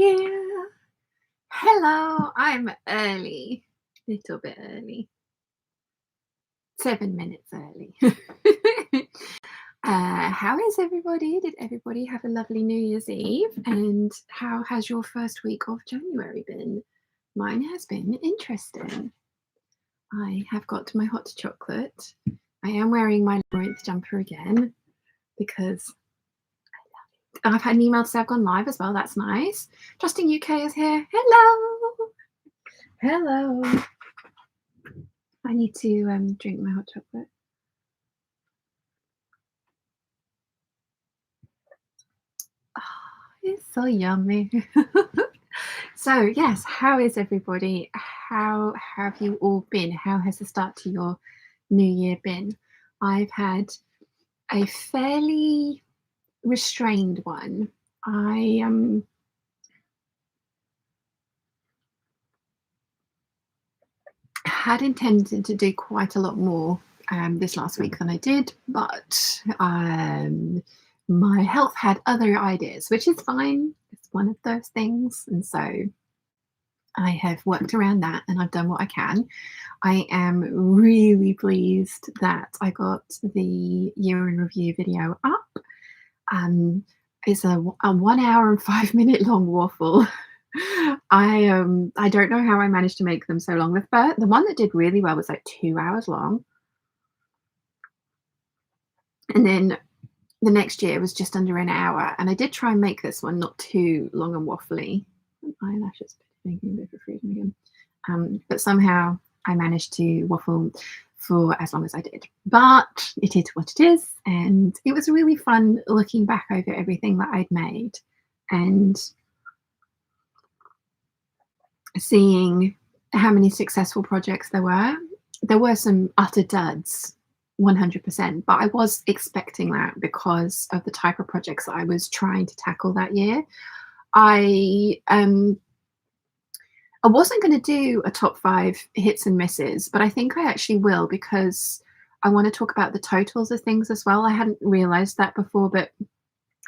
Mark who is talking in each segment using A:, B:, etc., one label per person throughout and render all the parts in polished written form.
A: here. Hello, I'm early. Little bit early. 7 minutes early. How is everybody? Did everybody have a lovely New Year's Eve? And how has your first week of January been? Mine has been interesting. I have got my hot chocolate. I am wearing my labyrinth jumper again because I've had an email to say I've gone live as well. That's nice. Justin UK is here. Hello. Hello. I need to drink my hot chocolate. Oh, it's so yummy. So yes, how is everybody? How have you all been? How has the start to your new year been? I've had a fairly restrained one. I had intended to do quite a lot more this last week than I did, but my health had other ideas, which is fine. It's one of those things. And so I have worked around that and I've done what I can. I am really pleased that I got the year in review video up. It's a 1 hour and 5 minute long waffle. I don't know how I managed to make them so long. The one that did really well was like 2 hours long. And then the next year was just under an hour. And I did try and make this one not too long and waffly. Eyelashes making a bit of freedom again. But somehow I managed to waffle for as long as I did. But it is what it is. And it was really fun looking back over everything that I'd made and seeing how many successful projects there were. There were some utter duds, 100%, but I was expecting that because of the type of projects that I was trying to tackle that year. I wasn't going to do a top 5 hits and misses, but I think I actually will because I want to talk about the totals of things as well. I hadn't realized that before, but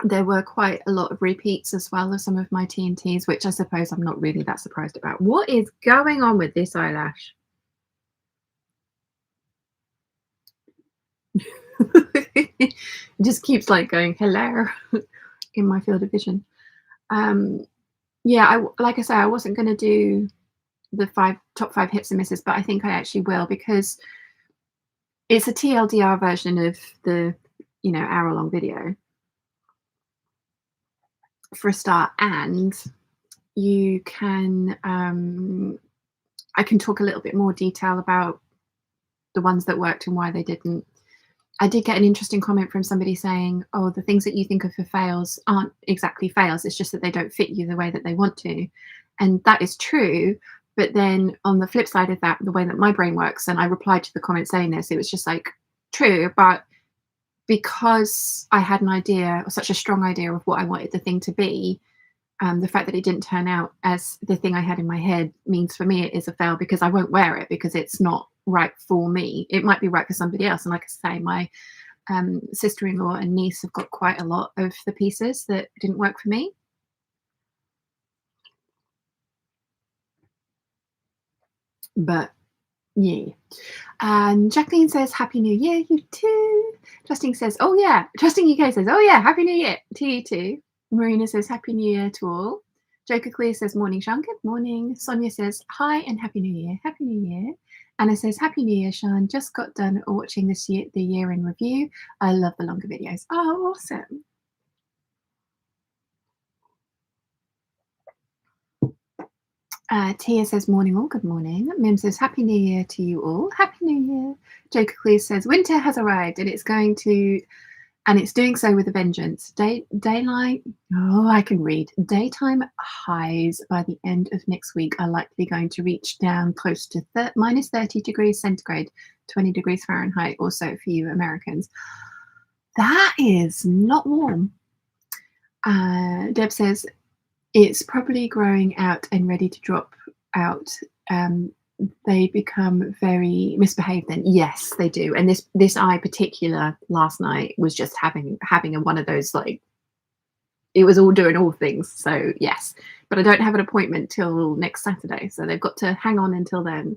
A: there were quite a lot of repeats as well of some of my TNTs, which I suppose I'm not really that surprised about. What is going on with this eyelash? It just keeps like going hello in my field of vision. Yeah, like I say, I wasn't going to do the top 5 hits and misses, but I think I actually will because it's a TLDR version of the hour-long video for a start, and you can I can talk a little bit more detail about the ones that worked and why they didn't. I did get an interesting comment from somebody saying, oh, the things that you think of for fails aren't exactly fails. It's just that they don't fit you the way that they want to. And that is true. But then on the flip side of that, the way that my brain works, and I replied to the comment saying this, it was just like, true. But because I had an idea, or such a strong idea of what I wanted the thing to be, the fact that it didn't turn out as the thing I had in my head means for me it is a fail because I won't wear it because it's not right for me. It might be right for somebody else. And like I say, my sister-in-law and niece have got quite a lot of the pieces that didn't work for me. But yeah. Jacqueline says, Happy New Year, you too. Justin says, oh yeah. Justin UK says, oh yeah, Happy New Year to you too. Marina says, Happy New Year to all. Joker Clear says, morning, Sean. Good morning. Sonia says, hi and Happy New Year. Happy New Year. Anna says, Happy New Year, Sean. Just got done watching the year in review. I love the longer videos. Oh, awesome. Tia says, morning all, good morning. Mim says, Happy New Year to you all. Happy New Year. Joker Clear says, winter has arrived and it's doing so with a vengeance. Daylight, oh, I can read. Daytime highs by the end of next week are likely going to reach down close to minus 30 degrees centigrade, 20 degrees Fahrenheit or so for you Americans. That is not warm. Deb says, it's probably growing out and ready to drop out. They become very misbehaved then. Yes, they do. And this eye particular last night was just having one of those, like, it was all doing all things. So yes, but I don't have an appointment till next Saturday, so they've got to hang on until then.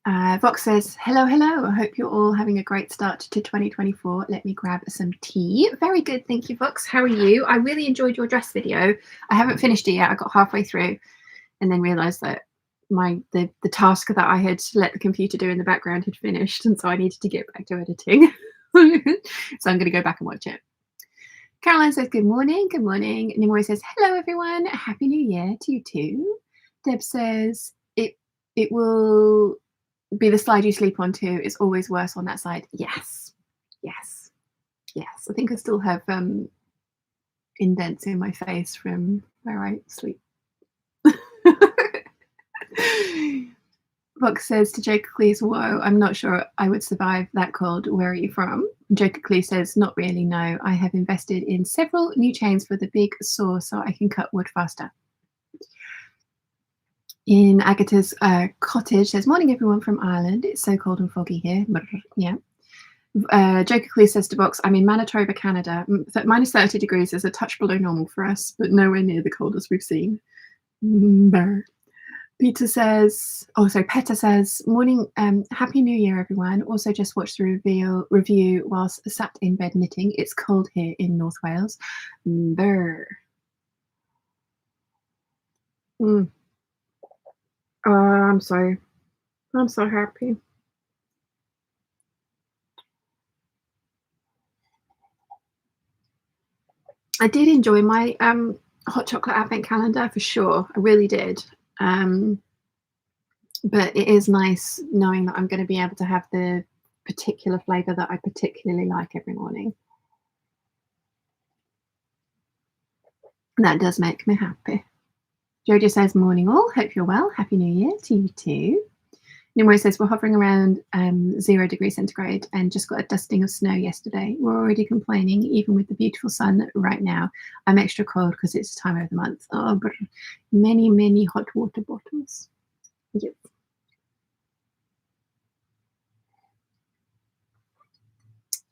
A: Vox says, hello, hello. I hope you're all having a great start to 2024. Let me grab some tea. Very good. Thank you, Vox. How are you? I really enjoyed your dress video. I haven't finished it yet. I got halfway through and then realized that the task that I had let the computer do in the background had finished. And so I needed to get back to editing. So I'm going to go back and watch it. Caroline says, good morning. Good morning. Nimori says, hello, everyone. Happy New Year to you too. Deb says, it will be the slide you sleep on too. It's always worse on that side. Yes. Yes. Yes. I think I still have indents in my face from where I sleep. Vox says to Jacob Cleese, whoa, I'm not sure I would survive that cold. Where are you from? Jacob Cleese says, not really, no. I have invested in several new chains for the big saw so I can cut wood faster. In Agatha's cottage says, morning everyone from Ireland. It's so cold and foggy here. Yeah. Jacob Cleese says to Vox, I'm in Manitoba, Canada. Minus 30 degrees is a touch below normal for us, but nowhere near the coldest we've seen. Peter says, Petter says, morning, happy New Year, everyone. Also just watched the review whilst sat in bed knitting. It's cold here in North Wales. I'm sorry. I'm so happy. I did enjoy my hot chocolate advent calendar for sure. I really did. But it is nice knowing that I'm going to be able to have the particular flavour that I particularly like every morning. That does make me happy. Jojo says, morning all. Hope you're well. Happy New Year to you too. Nimue says, we're hovering around 0 degrees centigrade and just got a dusting of snow yesterday. We're already complaining, even with the beautiful sun right now. I'm extra cold because it's the time of the month. Oh, but many, many hot water bottles. Yep.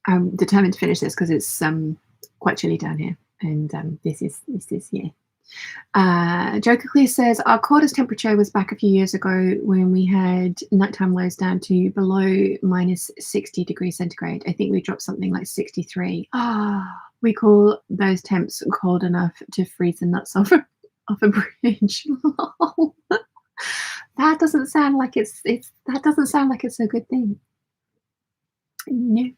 A: I'm determined to finish this because it's quite chilly down here, and this is yeah. Joker Clear says our coldest temperature was back a few years ago when we had nighttime lows down to below minus 60 degrees centigrade. I think we dropped something like 63. We call those temps cold enough to freeze the nuts off a bridge. That doesn't sound like it's a good thing. No.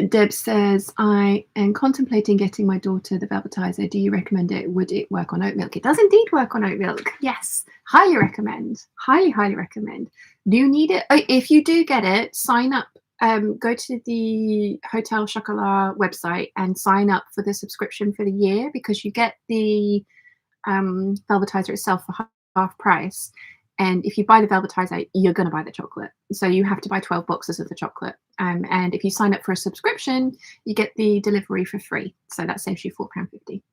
A: Deb says, I am contemplating getting my daughter the Velvetizer. Do you recommend it? Would it work on oat milk? It does indeed work on oat milk. Yes, highly recommend. Highly, highly recommend. Do you need it? If you do get it, sign up. Go to the Hotel Chocolat website and sign up for the subscription for the year, because you get the Velvetizer itself for half price. And if you buy the Velvetizer, you're going to buy the chocolate. So you have to buy 12 boxes of the chocolate. And if you sign up for a subscription, you get the delivery for free. So that saves you £4.50.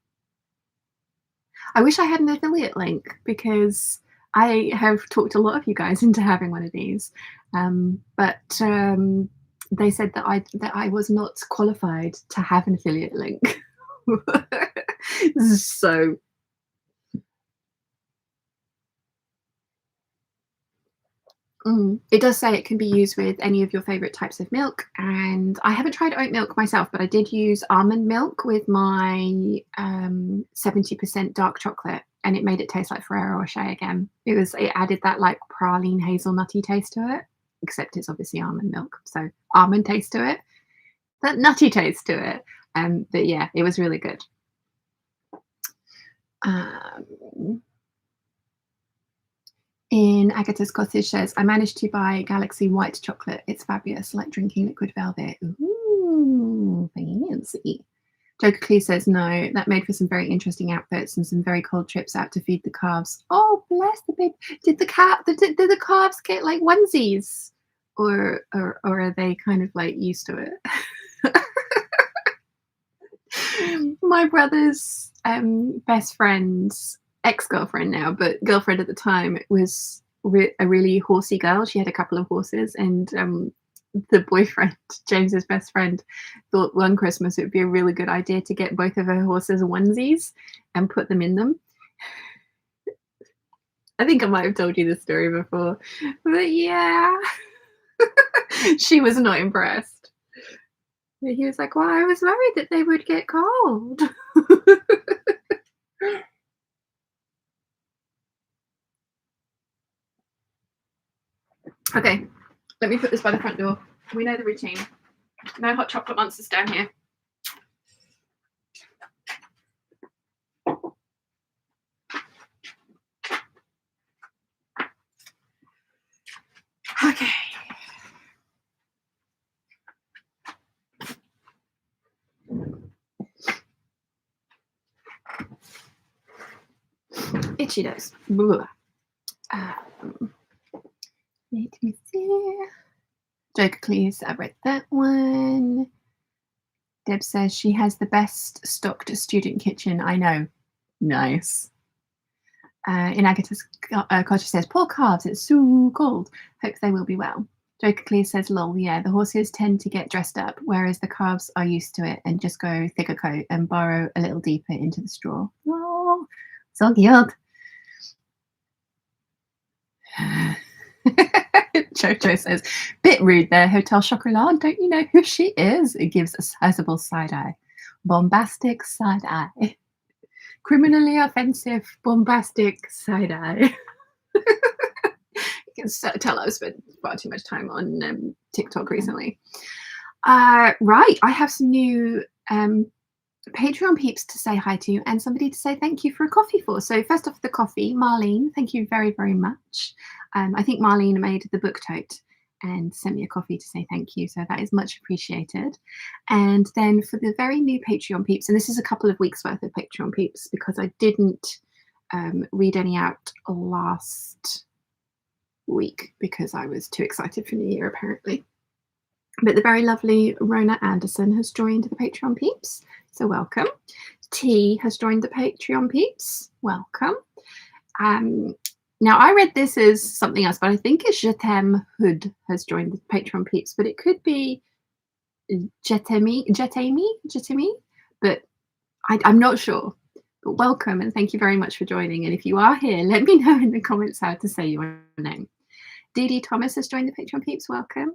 A: I wish I had an affiliate link, because I have talked a lot of you guys into having one of these. But they said that I was not qualified to have an affiliate link. So it does say it can be used with any of your favorite types of milk, and I haven't tried oat milk myself, but I did use almond milk with my 70% dark chocolate, and it made it taste like Ferrero Rocher again. It added that like praline hazelnutty taste to it, except it's obviously almond milk, so almond taste to it, that nutty taste to it. But yeah, it was really good. In Agatha's cottage says, I managed to buy Galaxy White chocolate. It's fabulous, like drinking liquid velvet. Ooh, fancy. Joker Clee says, no, that made for some very interesting outfits and some very cold trips out to feed the calves. Oh, bless the baby. Did the calves get like onesies? Or are they kind of like used to it? My brother's best friend's ex-girlfriend now, but girlfriend at the time, was a really horsey girl. She had a couple of horses, and the boyfriend, James's best friend, thought one Christmas it would be a really good idea to get both of her horses onesies and put them in them. I think I might have told you this story before, but yeah, she was not impressed. He was like, "Well, I was worried that they would get cold." Okay, let me put this by the front door. We know the routine. No hot chocolate monsters down here. Okay. Itchy nose. Let me see. Chocolat, I read that one. Deb says she has the best stocked student kitchen. I know. Nice. In Agatha's cottage says, poor calves, it's so cold. Hope they will be well. Chocolat says, lol, yeah, the horses tend to get dressed up, whereas the calves are used to it and just go thicker coat and burrow a little deeper into the straw. Oh, so cute. Jojo says, bit rude there, Hotel Chocolat. Don't you know who she is? It gives a sizable side eye. Bombastic side eye. Criminally offensive, bombastic side eye. You can tell I've spent far too much time on TikTok recently. Right, I have some new Patreon peeps to say hi to and somebody to say thank you for a coffee for. So first off, the coffee, Marlene, thank you very, very much. I think Marlene made the book tote and sent me a coffee to say thank you. So that is much appreciated. And then for the very new Patreon peeps, and this is a couple of weeks worth of Patreon peeps because I didn't read any out last week because I was too excited for New Year apparently. But the very lovely Rona Anderson has joined the Patreon peeps, so welcome. T has joined the Patreon peeps, welcome. Now I read this as something else, but I think it's Jetem Hood has joined the Patreon peeps, but it could be Jetemi, but I'm not sure. But welcome and thank you very much for joining. And if you are here, let me know in the comments how to say your name. Dee Dee Thomas has joined the Patreon peeps, welcome.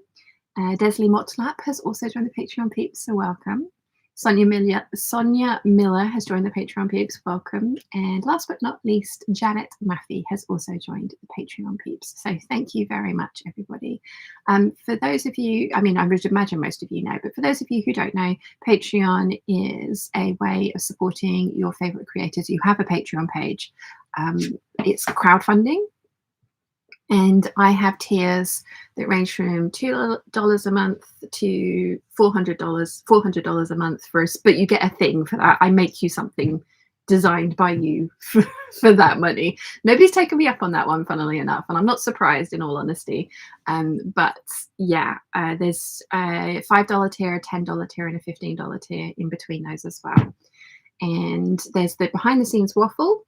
A: Desley Motlap has also joined the Patreon peeps, so welcome. Sonia Miller has joined the Patreon peeps, welcome. And last but not least, Janet Maffey has also joined the Patreon peeps. So thank you very much, everybody. For those of you, I mean, I would imagine most of you know, but for those of you who don't know, Patreon is a way of supporting your favorite creators. You have a Patreon page. It's crowdfunding. And I have tiers that range from $2 a month to $400 a month for us, but you get a thing for that. I make you something designed by you for that money. Nobody's taken me up on that one, funnily enough, and I'm not surprised in all honesty. But yeah, there's a $5 tier, a $10 tier, and a $15 tier in between those as well. And there's the behind the scenes waffle.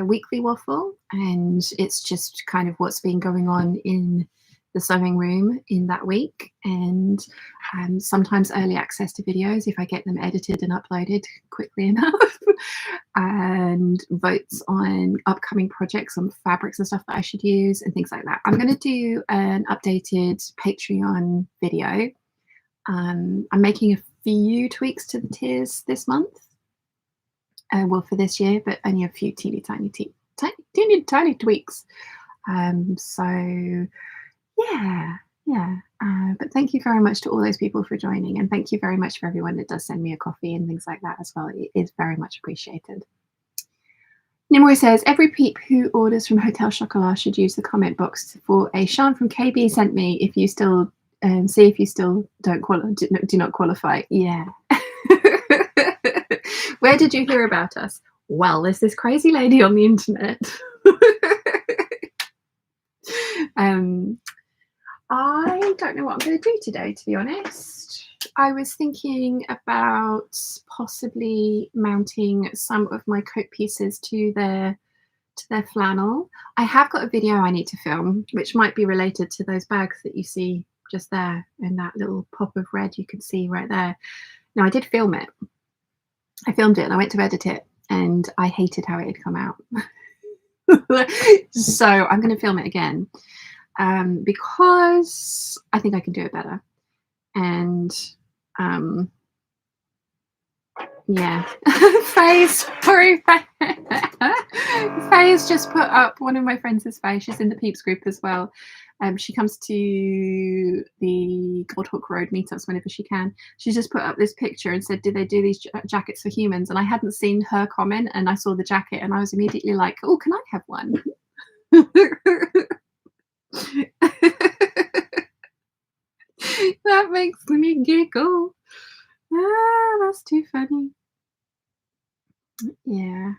A: Weekly waffle, and it's just kind of what's been going on in the sewing room in that week, and sometimes early access to videos if I get them edited and uploaded quickly enough, and votes on upcoming projects on fabrics and stuff that I should use and things like that. I'm going to do an updated Patreon video. I'm making a few tweaks to the tiers this month. Well, for this year, but only a few teeny tiny tweaks. So yeah. But thank you very much to all those people for joining, and thank you very much for everyone that does send me a coffee and things like that as well. It is very much appreciated. Nimoy says every peep who orders from Hotel Chocolat should use the comment box for a Sean from KB sent me. If you still see if you still do not qualify. Yeah. Where did you hear about us? Well, there's this crazy lady on the internet. I don't know what I'm going to do today, to be honest. I was thinking about possibly mounting some of my coat pieces to their flannel. I have got a video I need to film, which might be related to those bags that you see just there in that little pop of red you can see right there. Now I did film it. I filmed it and I went to edit it and I hated how it had come out. So I'm going to film it again because I think I can do it better. And yeah, Faye's sorry. Faye's just put up one of my friends' Faye. She's in the Peeps group as well. She comes to the Goldhawk Road meetups whenever she can. She's just put up this picture and said, "Do they do these jackets for humans?" And I hadn't seen her comment, and I saw the jacket, and I was immediately like, "Oh, can I have one?" That makes me giggle. Ah, that's too funny. Yeah.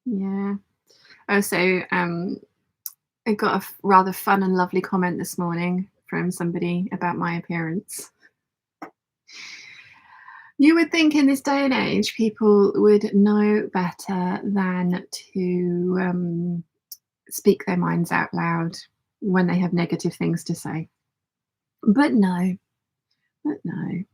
A: Yeah. Oh, so I got a rather fun and lovely comment this morning from somebody about my appearance. You would think in this day and age people would know better than to speak their minds out loud when they have negative things to say. But no, but no.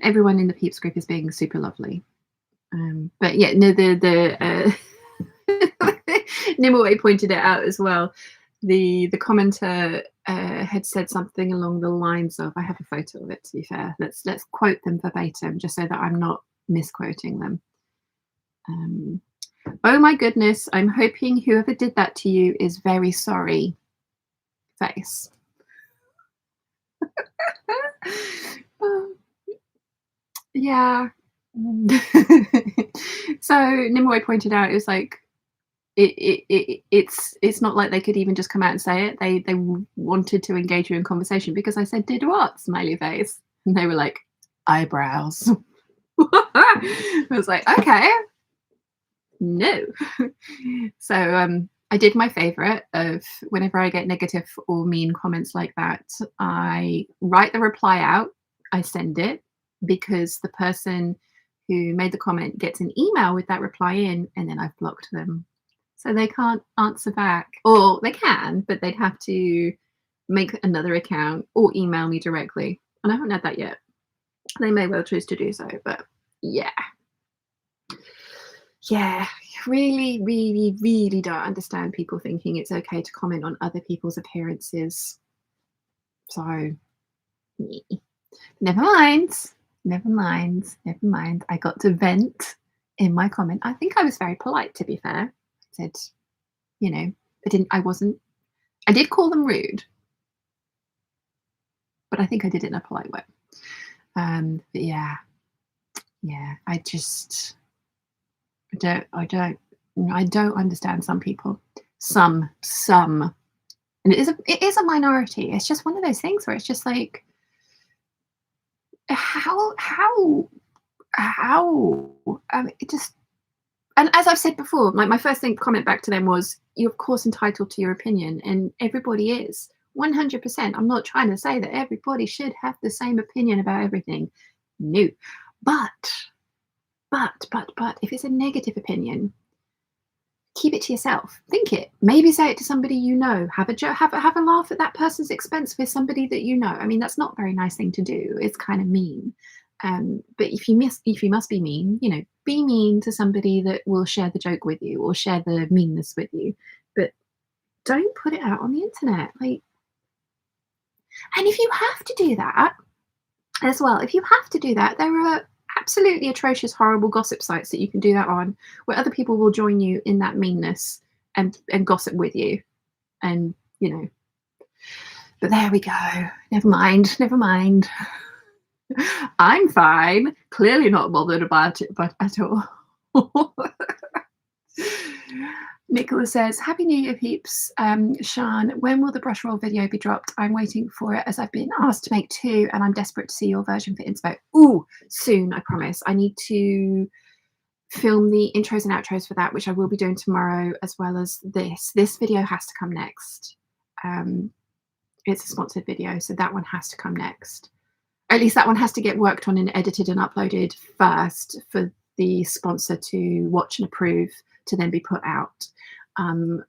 A: Everyone in the Peeps group is being super lovely. But yeah, no, the Nimue pointed it out as well. The commenter had said something along the lines of, I have a photo of it to be fair. Let's quote them verbatim just so that I'm not misquoting them. Oh my goodness, I'm hoping whoever did that to you is very sorry. Face. Yeah. So Nimue pointed out it was like it's not like they could even just come out and say it. They wanted to engage you in conversation because I said, "Did what?" Smiley face, and they were like, "Eyebrows." I was like, "Okay, no." So I did my favorite of whenever I get negative or mean comments like that, I write the reply out, I send it because the person who made the comment gets an email with that reply in, and then I've blocked them. So they can't answer back. Or they can, but they'd have to make another account or email me directly. And I haven't had that yet. They may well choose to do so, but yeah. Yeah, really, really, really don't understand people thinking it's okay to comment on other people's appearances. So, yeah. Never mind. Never mind. Never mind. I got to vent in my comment. I think I was very polite, to be fair. I said, you know, I did call them rude, but I think I did it in a polite way. But yeah, I don't understand some people. Some, and it is a minority. It's just one of those things where it's just like, how, it just. And as I've said before, like my first comment back to them was, "You're of course entitled to your opinion," and everybody is 100%. I'm not trying to say that everybody should have the same opinion about everything. No, but if it's a negative opinion, keep it to yourself. Think it. Maybe say it to somebody you know. Have a laugh at that person's expense with somebody that you know. I mean, that's not a very nice thing to do. It's kind of mean. But if you must be mean, be mean to somebody that will share the joke with you or share the meanness with you. But don't put it out on the internet. And if you have to do that as well, there are absolutely atrocious, horrible gossip sites that you can do that on, where other people will join you in that meanness and gossip with you. And but there we go. Never mind. I'm fine. Clearly not bothered about it, but at all. Nicola says, "Happy New Year, peeps. Shan, when will the brush roll video be dropped? I'm waiting for it as I've been asked to make 2 and I'm desperate to see your version for inspo." Ooh, soon, I promise. I need to film the intros and outros for that, which I will be doing tomorrow, as well as this. This video has to come next. It's a sponsored video, so that one has to come next. At least that one has to get worked on and edited and uploaded first for the sponsor to watch and approve to then be put out.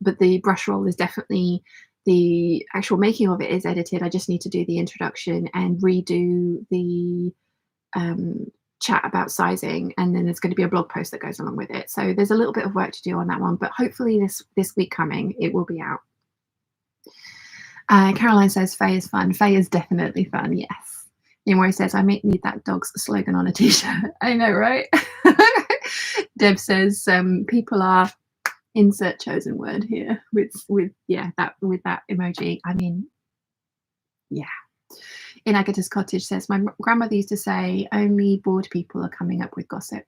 A: But the brush roll is definitely, the actual making of it is edited. I just need to do the introduction and redo the chat about sizing, and then there's going to be a blog post that goes along with it. So there's a little bit of work to do on that one, but hopefully this week coming it will be out. Caroline says Faye is fun. Faye is definitely fun, yes. Nimori says I may need that dog's slogan on a t-shirt. I know, right? Deb says people are, insert chosen word here with that emoji. I mean, yeah. In Agatha's Cottage says my grandmother used to say only bored people are coming up with gossip.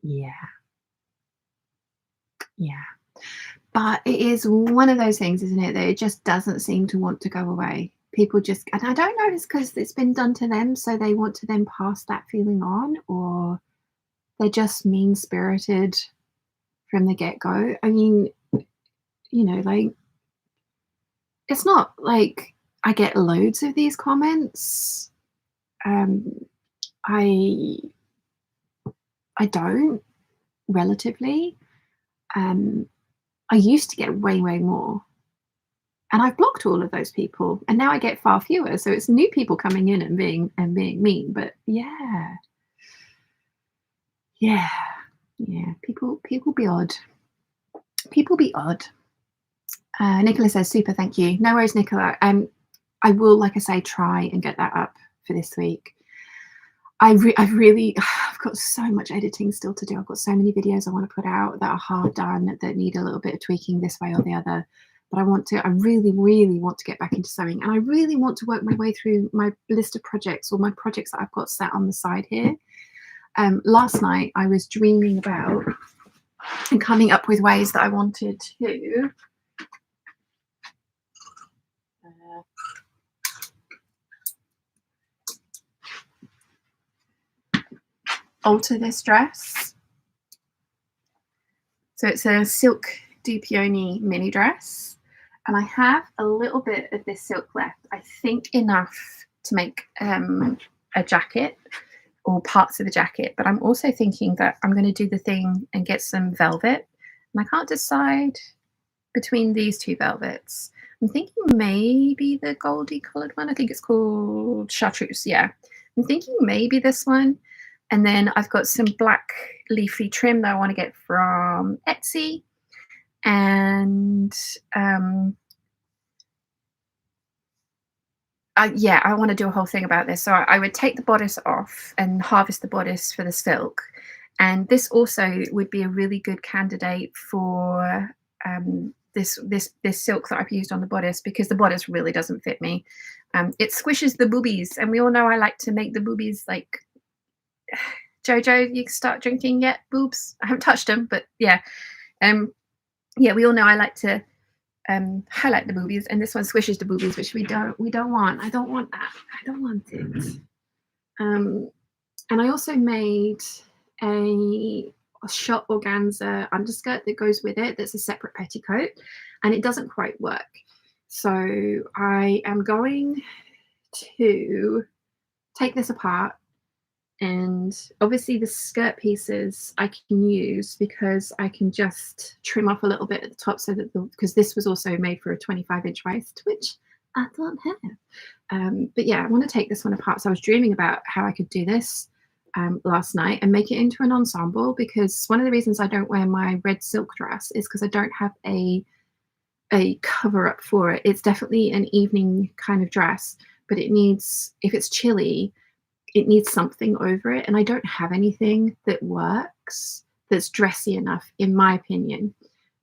A: Yeah, but it is one of those things, isn't it, that it just doesn't seem to want to go away. People just, and I don't know if it's because it's been done to them, so they want to then pass that feeling on, or they're just mean-spirited from the get-go. I mean, you know, like, it's not like I get loads of these comments. I don't, relatively. I used to get way more, and I've blocked all of those people, and now I get far fewer. So it's new people coming in and being mean. But yeah, people be odd. People be odd. Nicola says super, thank you. No worries, Nicola. I will, like I say, try and get that up for this week. I've got so much editing still to do. I've got so many videos I want to put out that are half done, that need a little bit of tweaking this way or the other. But I really want to get back into sewing, and I really want to work my way through my list of projects, or my projects that I've got sat on the side here. Last night I was dreaming about and coming up with ways that I wanted to alter this dress. So it's a silk Dupioni mini dress, and I have a little bit of this silk left. I think enough to make a jacket, or parts of the jacket, but I'm also thinking that I'm going to do the thing and get some velvet, and I can't decide between these two velvets. I'm thinking maybe the goldy coloured one. I think it's called Chartreuse. Yeah, I'm thinking maybe this one. And then I've got some black leafy trim that I want to get from Etsy. And I want to do a whole thing about this. So I would take the bodice off and harvest the bodice for the silk. And this also would be a really good candidate for this silk that I've used on the bodice, because the bodice really doesn't fit me. It squishes the boobies, and we all know I like to make the boobies like... Jojo, you can start drinking yet? Boobs? I haven't touched them, but yeah. We all know I like to highlight the boobies, and this one squishes the boobies, which we don't want. I don't want that. I don't want it. And I also made a shot organza underskirt that goes with it, that's a separate petticoat, and it doesn't quite work. So I am going to take this apart. And obviously the skirt pieces I can use, because I can just trim off a little bit at the top, so that because this was also made for a 25-inch waist, which I don't have. But yeah, I want to take this one apart. So I was dreaming about how I could do this last night and make it into an ensemble, because one of the reasons I don't wear my red silk dress is because I don't have a cover up for it. It's definitely an evening kind of dress, but it needs, if it's chilly, it needs something over it, and I don't have anything that works, that's dressy enough, in my opinion,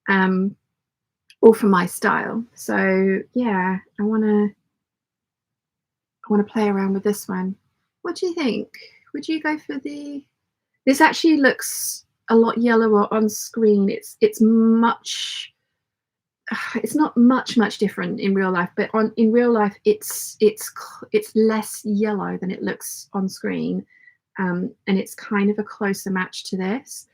A: or for my style. So yeah, I want to play around with this one. What do you think? Would you go for the... This actually looks a lot yellower on screen. It's not much different in real life, but in real life it's less yellow than it looks on screen, and it's kind of a closer match to this,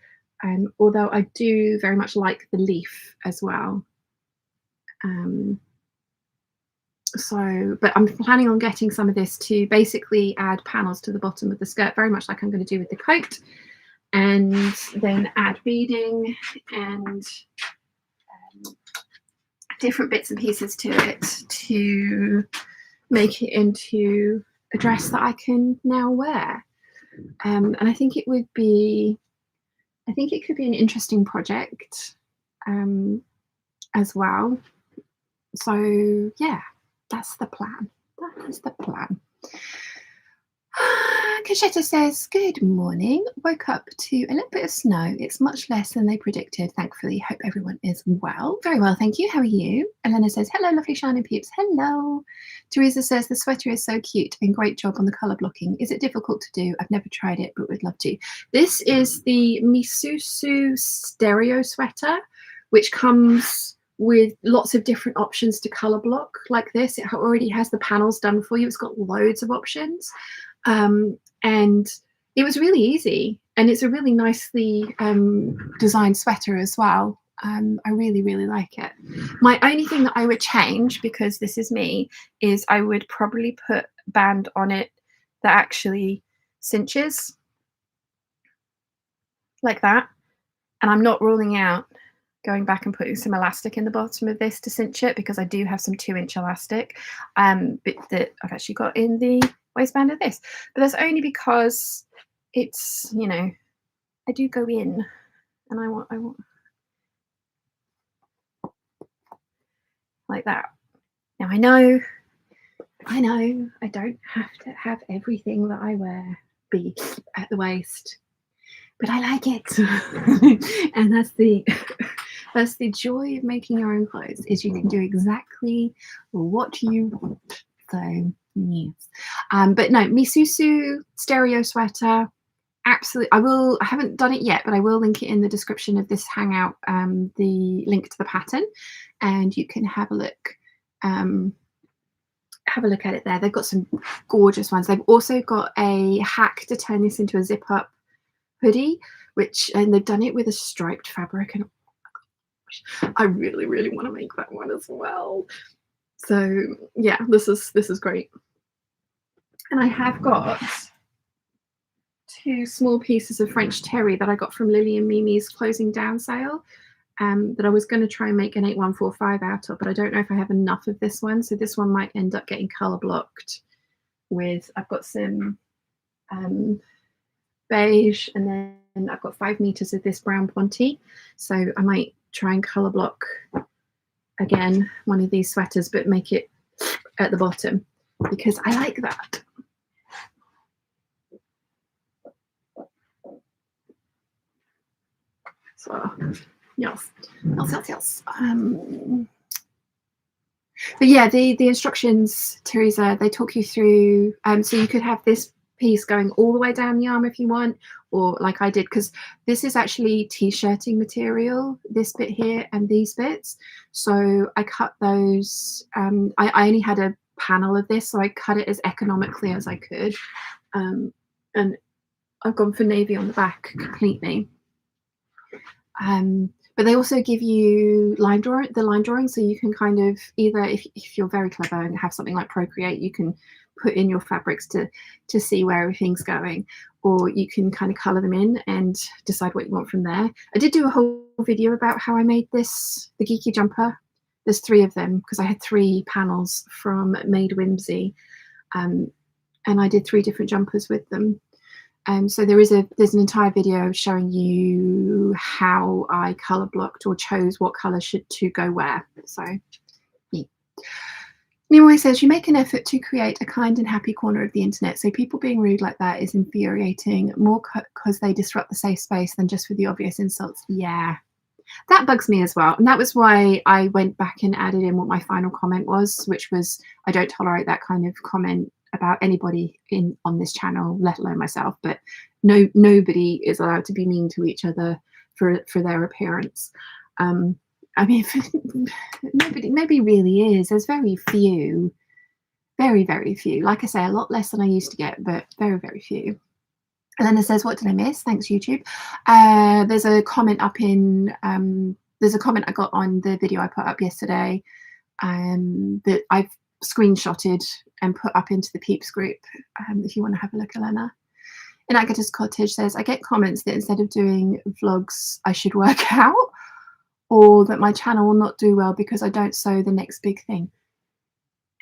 A: although I do very much like the leaf as well. But I'm planning on getting some of this to basically add panels to the bottom of the skirt, very much like I'm going to do with the coat. and then add beading and different bits and pieces to it to make it into a dress that I can now wear. And I think it could be an interesting project as well. So yeah, that's the plan. That is the plan. Cachetta says, good morning. Woke up to a little bit of snow. It's much less than they predicted, thankfully. Hope everyone is well. Very well, thank you. How are you? Elena says, hello, lovely shining peeps. Hello. Teresa says, the sweater is so cute and great job on the colour blocking. Is it difficult to do? I've never tried it, but would love to. This is the Misusu stereo sweater, which comes with lots of different options to colour block like this. It already has the panels done for you. It's got loads of options. And it was really easy, and it's a really nicely designed sweater as well. I really, really like it. My only thing that I would change, because this is me, is I would probably put a band on it that actually cinches like that. And I'm not ruling out going back and putting some elastic in the bottom of this to cinch it, because I do have some 2-inch elastic bit that I've actually got in the waistband of this, but that's only because it's, you know, I do go in and I want like that. Now I know I don't have to have everything that I wear be at the waist, but I like it. And that's the joy of making your own clothes, is you can do exactly what you want. So yes, but no, Misusu stereo sweater, absolutely. I haven't done it yet, but I will link it in the description of this hangout, the link to the pattern, and you can have a look at it there. They've got some gorgeous ones. They've also got a hack to turn this into a zip up hoodie, and they've done it with a striped fabric, and I really, really want to make that one as well. So yeah, this is great. And I have got 2 small pieces of French terry that I got from Lily and Mimi's closing down sale, that I was going to try and make an 8145 out of, but I don't know if I have enough of this one, so this one might end up getting color blocked with, I've got some beige, and then I've got 5 meters of this brown ponte, so I might try and color block again one of these sweaters, but make it at the bottom, because I like that. So yes. But yeah, the instructions, Teresa, they talk you through, so you could have this piece going all the way down the arm if you want, or like I did, because this is actually t-shirting material, this bit here and these bits, so I cut those. I only had a panel of this, so I cut it as economically as I could, and I've gone for navy on the back completely. But they also give you the line drawing, so you can kind of either, if you're very clever and have something like Procreate, you can put in your fabrics to see where everything's going, or you can kind of color them in and decide what you want from there. I did do a whole video about how I made the geeky jumper. There's 3 of them, because I had 3 panels from Made Whimsy, and I did 3 different jumpers with them. So there's an entire video showing you how I color blocked or chose what color to go where. So yeah. Nimoy says, you make an effort to create a kind and happy corner of the internet, so people being rude like that is infuriating, more because they disrupt the safe space than just for the obvious insults. Yeah, that bugs me as well, and that was why I went back and added in what my final comment was, which was, I don't tolerate that kind of comment about anybody on this channel, let alone myself. But nobody is allowed to be mean to each other for their appearance. I mean, nobody really is. There's very few, very few. Like I say, a lot less than I used to get, but very few. Elena says, what did I miss? Thanks, YouTube. There's a comment up in, there's a comment I got on the video I put up yesterday, that I've screenshotted and put up into the Peeps group, if you want to have a look, Elena. And Agata's Cottage says, I get comments that instead of doing vlogs, I should work out, or that my channel will not do well because I don't sew the next big thing.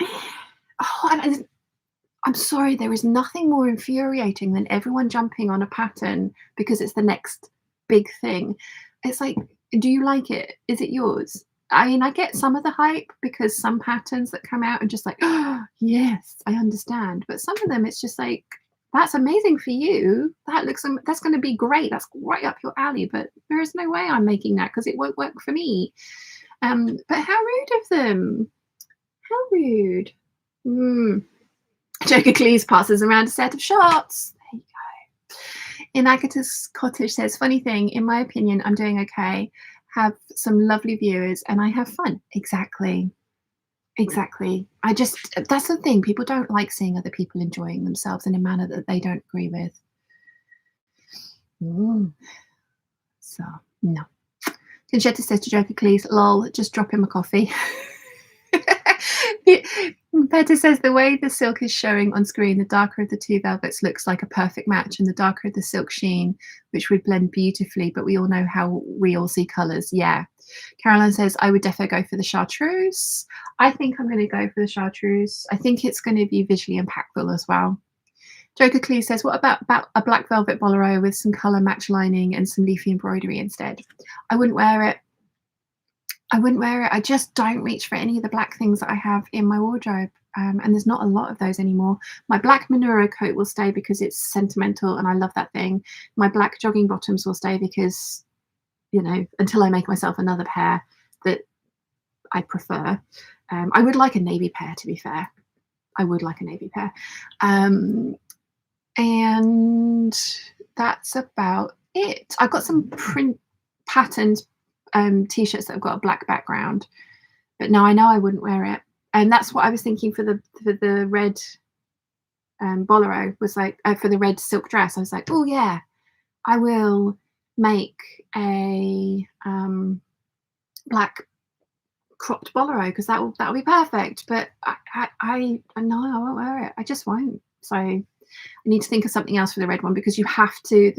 A: Oh, I'm sorry, there is nothing more infuriating than everyone jumping on a pattern because it's the next big thing. It's like, do you like it? Is it yours? I mean, I get some of the hype because some patterns that come out are just like, oh, yes, I understand. But some of them, it's just like, that's amazing for you. That's going to be great. That's right up your alley. But there is no way I'm making that because it won't work for me. But how rude of them. How rude. Chocolat passes around a set of shots. There you go. In Agata's Cottage says, funny thing, in my opinion, I'm doing okay. Have some lovely viewers and I have fun. Exactly. Exactly. That's the thing. People don't like seeing other people enjoying themselves in a manner that they don't agree with. So, no. Conchetta says to Chocolat, lol, just drop him a coffee. Petter says the way the silk is showing on screen, the darker of the two velvets looks like a perfect match, and the darker of the silk sheen, which would blend beautifully, but we all know how we all see colours. Yeah. Caroline says, I would definitely go for the chartreuse. I think I'm going to go for the chartreuse. I think it's going to be visually impactful as well. Chocolat says, what about a black velvet bolero with some colour match lining and some leafy embroidery instead? I wouldn't wear it. I wouldn't wear it. I just don't reach for any of the black things that I have in my wardrobe. And there's not a lot of those anymore. My black Manuro coat will stay because it's sentimental and I love that thing. My black jogging bottoms will stay because, you know, until I make myself another pair that I prefer. I would like a navy pair, to be fair. I would like a navy pair. And that's about it. I've got some print patterned t-shirts that have got a black background, but no, I know I wouldn't wear it. And that's what I was thinking for the red bolero, was like for the red silk dress. I was like, oh yeah, I will make a black cropped bolero because that'll be perfect. But I no, I won't wear it. I just won't. So I need to think of something else for the red one, because you have to,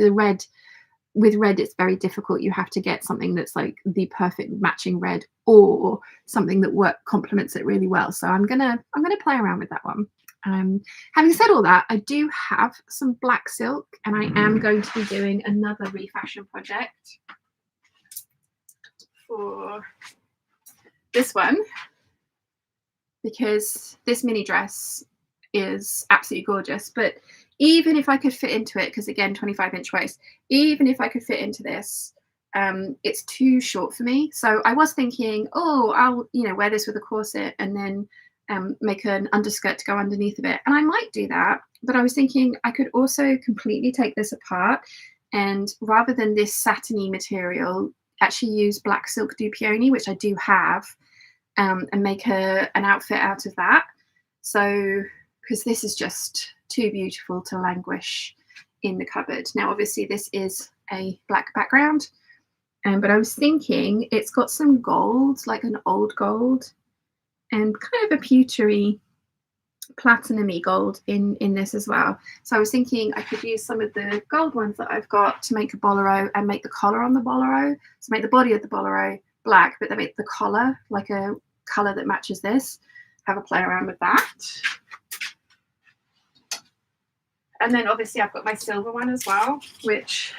A: with red it's very difficult. You have to get something that's like the perfect matching red, or something that complements it really well. So I'm gonna play around with that one. Having said all that, I do have some black silk, and I am going to be doing another refashion project for this one, because this mini dress is absolutely gorgeous. But even if I could fit into it, because again, 25-inch waist, even if I could fit into this, it's too short for me. So I was thinking, oh, I'll wear this with a corset and then make an underskirt to go underneath of it, and I might do that. But I was thinking I could also completely take this apart, and rather than this satiny material, actually use black silk dupioni, which I do have, and make an outfit out of that. So, because this is just too beautiful to languish in the cupboard. Now, obviously, this is a black background, but I was thinking it's got some gold, like an old gold, and kind of a pewtery, platinum-y gold in this as well. So I was thinking I could use some of the gold ones that I've got to make a bolero, and make the collar on the bolero. So make the body of the bolero black, but then make the collar like a color that matches this. Have a play around with that. And then obviously I've got my silver one as well, which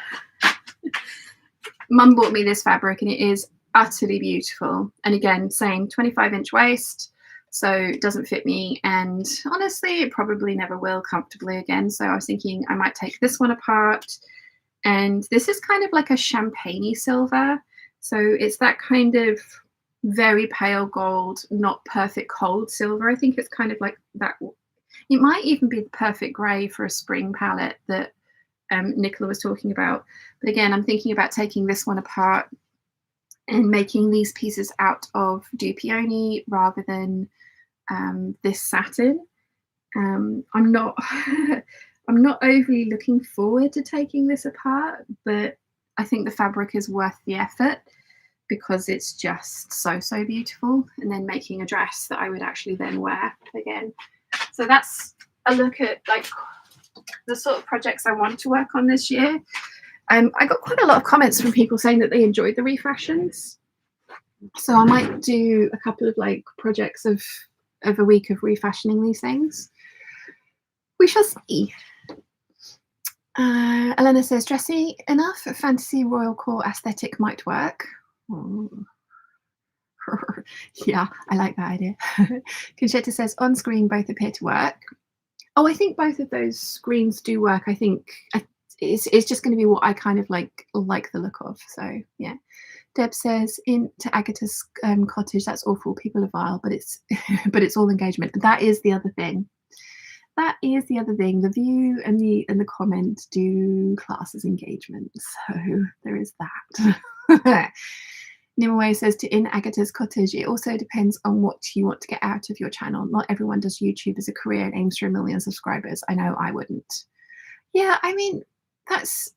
A: Mum bought me this fabric, and it is utterly beautiful. And again, same 25-inch waist, so it doesn't fit me, and honestly it probably never will comfortably again. So I was thinking I might take this one apart, and this is kind of like a champagne-y silver, so it's that kind of very pale gold, not perfect cold silver. I think it's kind of like that. It might even be the perfect grey for a spring palette that Nicola was talking about. But again, I'm thinking about taking this one apart and making these pieces out of dupioni rather than this satin. I'm not I'm not overly looking forward to taking this apart, but I think the fabric is worth the effort because it's just so beautiful, and then making a dress that I would actually then wear again. So that's a look at like the sort of projects I want to work on this year. I got quite a lot of comments from people saying that they enjoyed the refashions. So I might do a couple of like projects of a week of refashioning these things. We shall see. Elena says, dressy enough, fantasy royal core aesthetic might work. Yeah, I like that idea. Conchetta says, on screen both appear to work. Oh, I think both of those screens do work. I think it's just going to be what I kind of like the look of. So yeah. Deb says, into Agatha's cottage, that's awful. People are vile, but it's but it's all engagement. That is the other thing. That is the other thing. The view and the comment do class as engagement. So there is that. Nimue says, to in Agatha's cottage, it also depends on what you want to get out of your channel. Not everyone does YouTube as a career and aims for 1 million subscribers. I know I wouldn't. Yeah, I mean, that's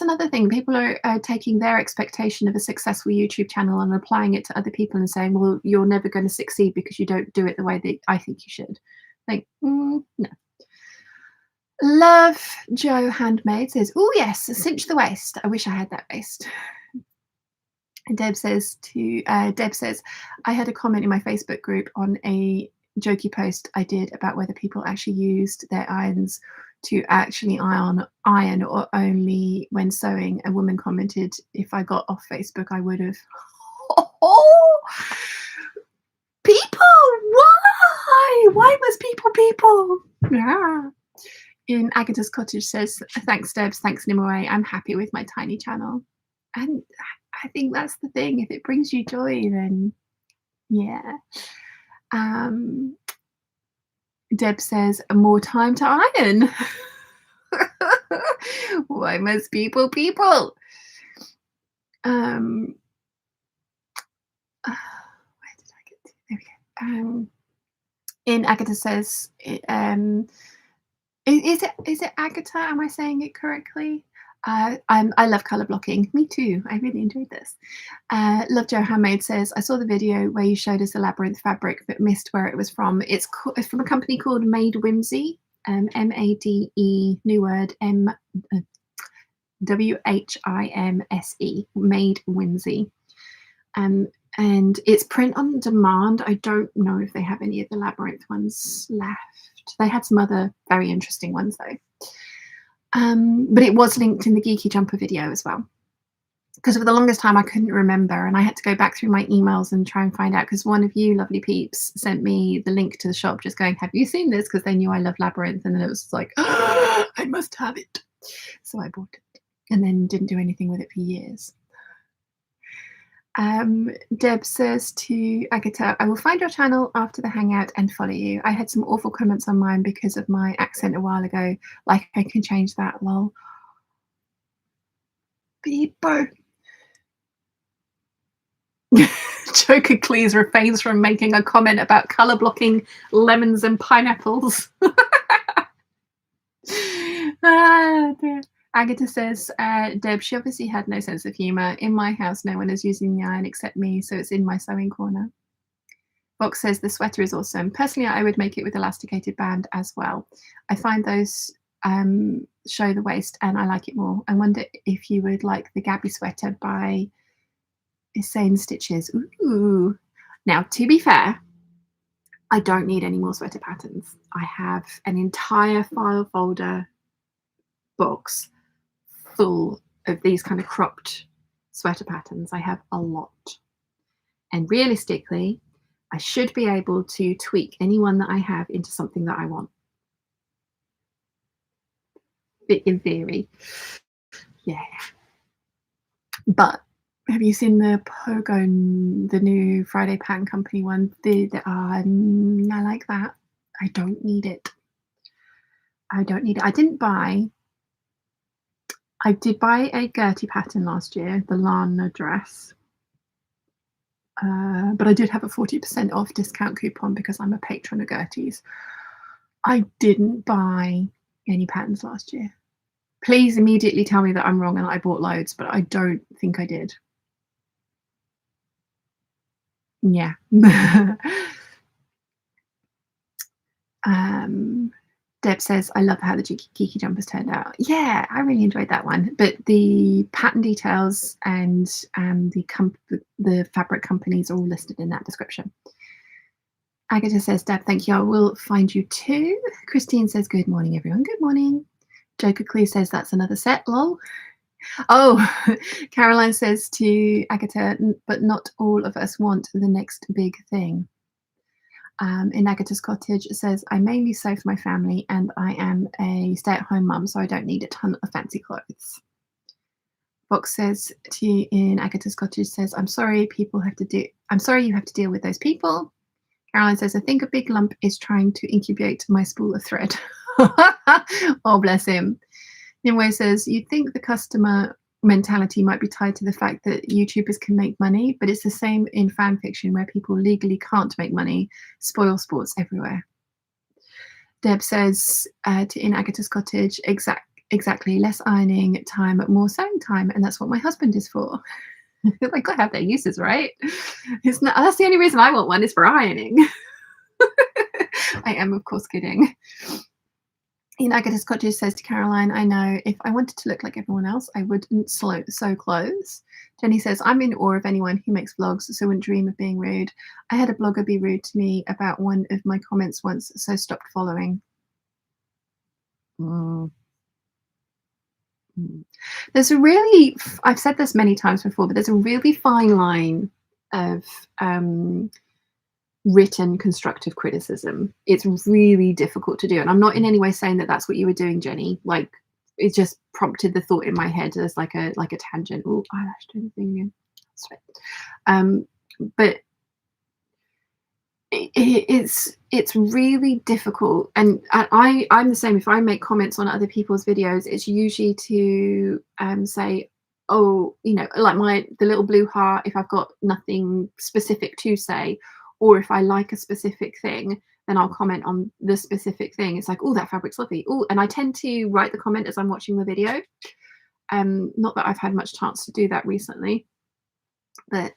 A: another thing. People are taking their expectation of a successful YouTube channel and applying it to other people and saying, well, you're never going to succeed because you don't do it the way that I think you should. Like, no. Love Joe Handmaid says, oh yes, cinch the waist. I wish I had that waist. And Deb says, I had a comment in my Facebook group on a jokey post I did about whether people actually used their irons to actually iron or only when sewing. A woman commented, if I got off Facebook, I would have. People, why? Why must people? Yeah. In Agatha's cottage says, thanks Debs, thanks Nimue, I'm happy with my tiny channel. And I think that's the thing. If it brings you joy, then yeah. Deb says, more time to iron. Why must people? Where did I get to? There we go. In Agatha says, is it Agatha? Am I saying it correctly? I love color blocking. Me too. I really enjoyed this. Love Joe Handmaid says, I saw the video where you showed us the labyrinth fabric but missed where it was from. It's from a company called Made Whimsy. MADE, new word, WHIMSE, Made Whimsy. And it's print on demand. I don't know if they have any of the labyrinth ones left. They had some other very interesting ones though. But it was linked in the Geeky Jumper video as well. Because for the longest time I couldn't remember, and I had to go back through my emails and try and find out, because one of you lovely peeps sent me the link to the shop just going, have you seen this? Because they knew I love labyrinth, and then it was like, oh, I must have it. So I bought it and then didn't do anything with it for years. Deb says to Agatha, I will find your channel after the hangout and follow you. I had some awful comments on mine because of my accent a while ago. Like, I can change that, lol. Beepo. Chocolat refrains from making a comment about colour blocking lemons and pineapples. Dear. Agatha says, Deb, she obviously had no sense of humour. In my house, no one is using the iron except me, so it's in my sewing corner. Fox says, the sweater is awesome. Personally, I would make it with elasticated band as well. I find those show the waist and I like it more. I wonder if you would like the Gabby sweater by Insane Stitches. Ooh. Now, to be fair, I don't need any more sweater patterns. I have an entire file folder box full of these kind of cropped sweater patterns. I have a lot. And realistically, I should be able to tweak any one that I have into something that I want. In theory. Yeah. But have you seen the Pogo, the new Friday Pattern Company one? I like that. I don't need it. I don't need it. I did buy a Gertie pattern last year, the Lana dress. But I did have a 40% off discount coupon because I'm a patron of Gertie's. I didn't buy any patterns last year. Please immediately tell me that I'm wrong and I bought loads, but I don't think I did. Yeah. Deb says, I love how the Kiki jumpers turned out. Yeah, I really enjoyed that one. But the pattern details and the fabric companies are all listed in that description. Agatha says, Deb, thank you. I will find you too. Christine says, good morning, everyone. Good morning. Joker Clue says, that's another set, lol. Oh, Caroline says to Agatha, but not all of us want the next big thing. In Agatha's cottage, it says, I mainly sew for my family and I am a stay-at-home mum, so I don't need a ton of fancy clothes. Fox says to you in Agatha's cottage, says, I'm sorry you have to deal with those people. Caroline says, I think a big lump is trying to incubate my spool of thread. Oh, bless him. Nimue says, you'd think the customer mentality might be tied to the fact that YouTubers can make money, but it's the same in fan fiction where people legally can't make money. Spoil sports everywhere. Deb says in Agatha's cottage, exactly, less ironing time, more sewing time, and that's what my husband is for. They got to have their uses, right? It's not, that's the only reason I want one is for ironing. I am, of course, kidding. In Agatha's cottage says to Caroline, I know if I wanted to look like everyone else, I wouldn't sew clothes. Jenny says, I'm in awe of anyone who makes vlogs, so wouldn't dream of being rude. I had a blogger be rude to me about one of my comments once, so stopped following. There's a really, I've said this many times before, but there's a really fine line of written constructive criticism. It's really difficult to do, and I'm not in any way saying that that's what you were doing, Jenny. Like, it just prompted the thought in my head as like a tangent. Oh, eyelash doing anything again. But it's really difficult, and I'm the same. If I make comments on other people's videos, it's usually to say, oh, you know, like the little blue heart if I've got nothing specific to say, or if I like a specific thing, then I'll comment on the specific thing. It's like, oh, that fabric's lovely. Oh, and I tend to write the comment as I'm watching the video. Not that I've had much chance to do that recently, but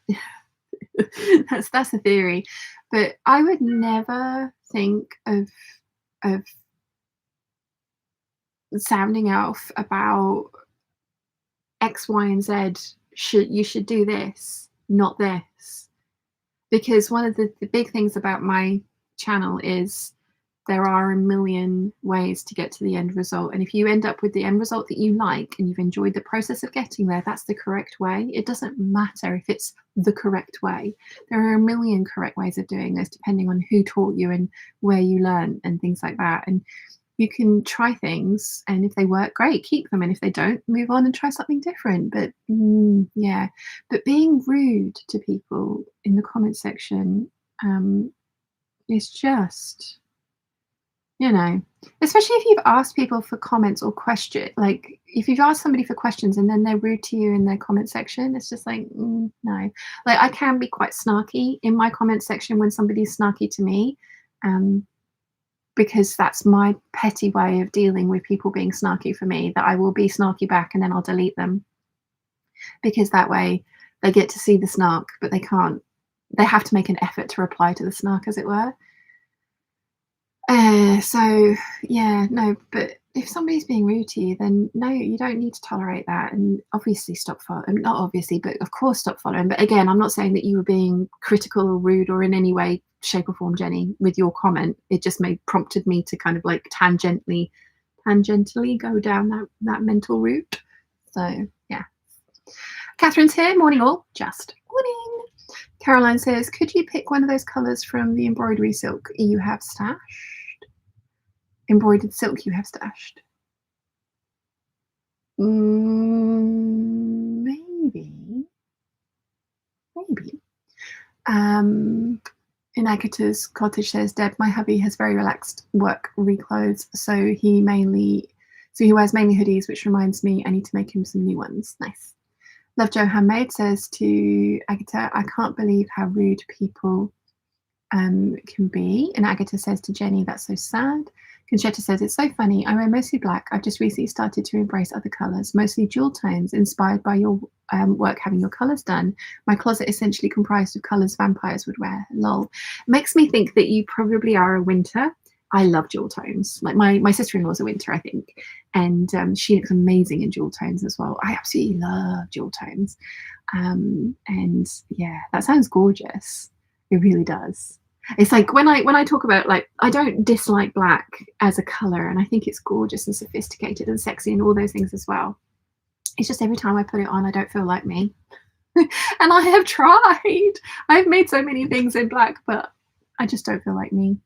A: that's the theory. But I would never think of sounding off about X, Y, and Z. You should do this, not this. Because one of the big things about my channel is there are a million ways to get to the end result. And if you end up with the end result that you like and you've enjoyed the process of getting there, that's the correct way. It doesn't matter if it's the correct way. There are a million correct ways of doing this, depending on who taught you and where you learn and things like that. And you can try things, and if they work, great, keep them. And if they don't, move on and try something different. But yeah, but being rude to people in the comment section is just, you know, especially if you've asked people for comments or questions, like if you've asked somebody for questions and then they're rude to you in their comment section, it's just like, no. Like, I can be quite snarky in my comment section when somebody's snarky to me, because that's my petty way of dealing with people being snarky for me, that I will be snarky back and then I'll delete them, because that way they get to see the snark, but they have to make an effort to reply to the snark, as it were. So yeah, no, but if somebody's being rude to you, then no, you don't need to tolerate that. And obviously stop following. Not obviously, but of course stop following. But again, I'm not saying that you were being critical or rude or in any way, shape or form, Jenny, with your comment. It just prompted me to kind of like tangentially go down that mental route. So yeah. Catherine's here. Morning all. Just morning. Caroline says, could you pick one of those colours from the embroidery silk you have stashed? Embroidered silk you have stashed? Maybe. In Agatha's cottage says, Deb, my hubby has very relaxed work clothes, so he wears mainly hoodies, which reminds me I need to make him some new ones. Nice. Love Joe Handmade says to Agatha, I can't believe how rude people can be. And Agatha says to Jenny, that's so sad. Conchetta says, it's so funny. I wear mostly black. I've just recently started to embrace other colours, mostly jewel tones, inspired by your work having your colours done. My closet essentially comprised of colours vampires would wear. Lol. Makes me think that you probably are a winter. I love jewel tones. Like my sister-in-law's a winter, I think, and she looks amazing in jewel tones as well. I absolutely love jewel tones. And yeah, that sounds gorgeous. It really does. It's like when I talk about, like, I don't dislike black as a color, and I think it's gorgeous and sophisticated and sexy and all those things as well. It's just every time I put it on, I don't feel like me. And I have tried. I've made so many things in black, but I just don't feel like me.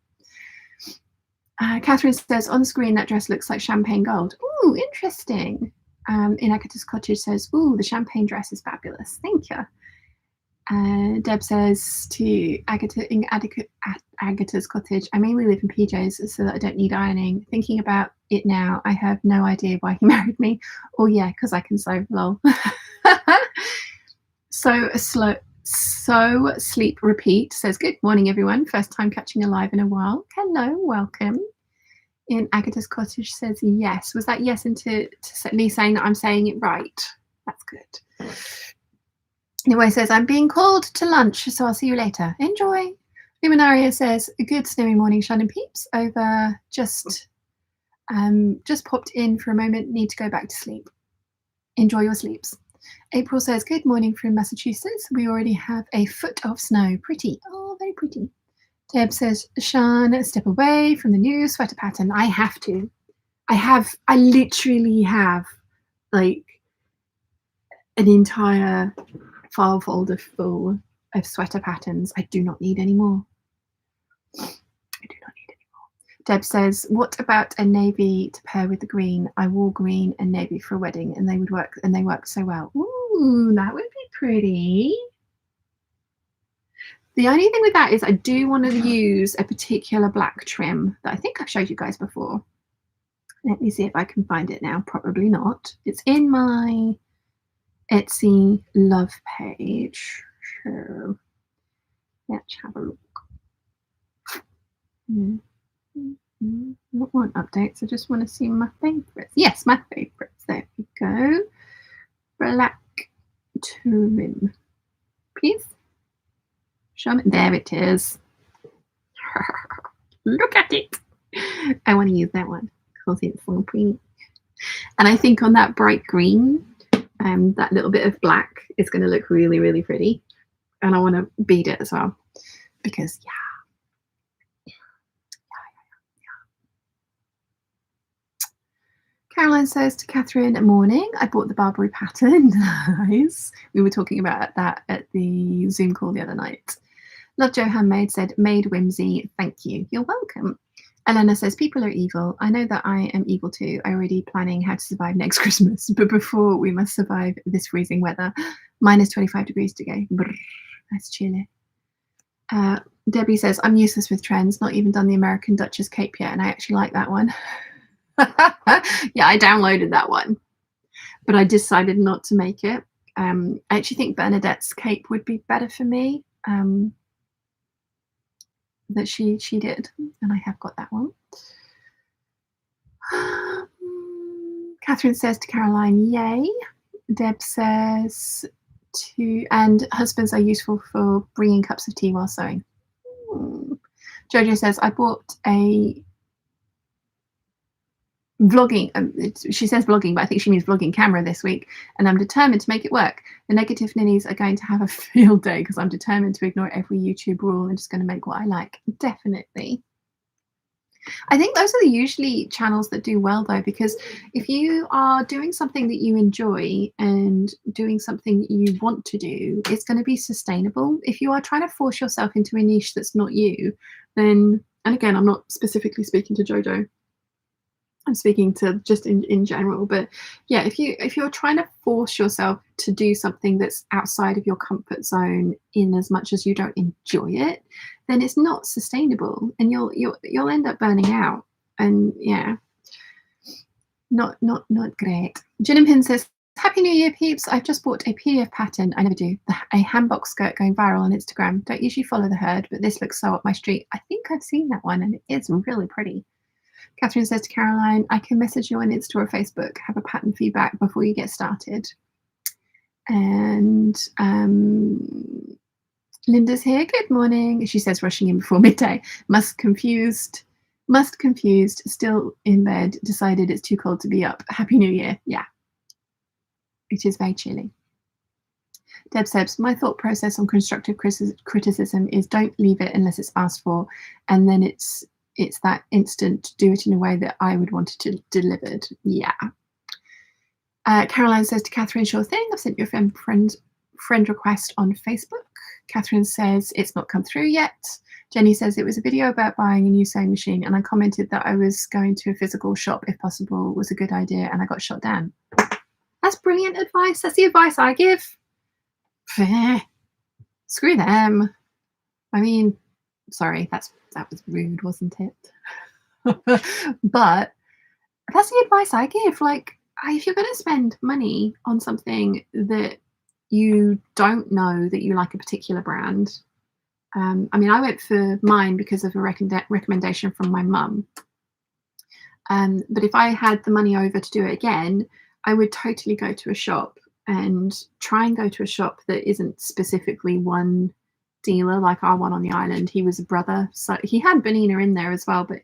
A: Catherine says, on screen, that dress looks like champagne gold. Ooh, interesting. In Agatha's Cottage says, ooh, the champagne dress is fabulous. Thank you. Deb says to Agatha, in Agatha's Cottage, I mainly live in PJs so that I don't need ironing. Thinking about it now, I have no idea why he married me. Oh yeah, because I can sew, lol. So sleep repeat says, good morning everyone, first time catching a live in a while. Hello, welcome. In Agatha's Cottage says yes. Was that yes into me saying that I'm saying it right? That's good. Anyway, says I'm being called to lunch, so I'll see you later. Enjoy. Luminaria says a good snowy morning, Shan and Peeps. Over just popped in for a moment. Need to go back to sleep. Enjoy your sleeps. April says, good morning from Massachusetts. We already have a foot of snow. Pretty. Oh, very pretty. Deb says, Shan, step away from the new sweater pattern. I have to. I literally have like an entire file folder full of sweater patterns. I do not need any more. Deb says, what about a navy to pair with the green? I wore green and navy for a wedding and they would work, and they worked so well. Ooh, that would be pretty. The only thing with that is I do want to use a particular black trim that I think I've showed you guys before. Let me see if I can find it now. Probably not. It's in my Etsy love page. So let's have a look. Not want updates. I just want to see my favorites. Yes, my favorites. There we go. Black trim, please. Show me. There it is. Look at it. I want to use that one because it's so pretty. And I think on that bright green, that little bit of black is going to look really, really pretty. And I want to bead it as well because yeah. Caroline says to Catherine, morning. I bought the Barbary pattern. Nice. We were talking about that at the Zoom call the other night. Love Joe Handmade said, made whimsy. Thank you. You're welcome. Elena says, people are evil. I know that I am evil too. I'm already planning how to survive next Christmas. But before we must survive this freezing weather. Minus 25 degrees to go. Brr, that's chilly. Debbie says, I'm useless with trends. Not even done the American Duchess cape yet. And I actually like that one. Yeah, I downloaded that one, but I decided not to make it. I actually think Bernadette's cape would be better for me, that she did, and I have got that one. Catherine says to Caroline, yay. Deb says and husbands are useful for bringing cups of tea while sewing. Jojo says, I bought a vlogging, she says vlogging, but I think she means vlogging camera this week, and I'm determined to make it work. The negative ninnies are going to have a field day because I'm determined to ignore every YouTube rule and just going to make what I like. Definitely. I think those are the usually channels that do well though, because if you are doing something that you enjoy and doing something that you want to do, it's going to be sustainable. If you are trying to force yourself into a niche that's not you, then, and again, I'm not specifically speaking to Jojo, I'm speaking to just in general, but yeah, if you're trying to force yourself to do something that's outside of your comfort zone in as much as you don't enjoy it, then it's not sustainable, and you'll end up burning out. And yeah, not great. Gin and Pin says, Happy New Year, peeps. I've just bought a PDF pattern. I never do. A handbox skirt going viral on Instagram. Don't usually follow the herd, but this looks so up my street. I think I've seen that one, and it is really pretty. Catherine says to Caroline, I can message you on Insta or Facebook, have a pattern feedback before you get started. And Linda's here. Good morning. She says, rushing in before midday. Must confused Must confused, still in bed, decided it's too cold to be up. Happy New Year. Yeah, it is very chilly. Deb says, my thought process on constructive criticism is don't leave it unless it's asked for, and then it's that instant, do it in a way that I would want it delivered. Yeah. Caroline says to Catherine, sure thing, I've sent you a friend request on Facebook. Catherine says it's not come through yet. Jenny says it was a video about buying a new sewing machine, and I commented that I was going to a physical shop if possible was a good idea, and I got shot down. That's brilliant advice. That's the advice I give. Screw them. I mean, sorry, that was rude, wasn't it? But that's the advice I give. Like, if you're going to spend money on something that you don't know that you like a particular brand, I mean, I went for mine because of a recommendation from my mum. But if I had the money over to do it again, I would totally go to a shop and try and go to a shop that isn't specifically one dealer like our one on the island. He was a brother, so he had Benina in there as well, but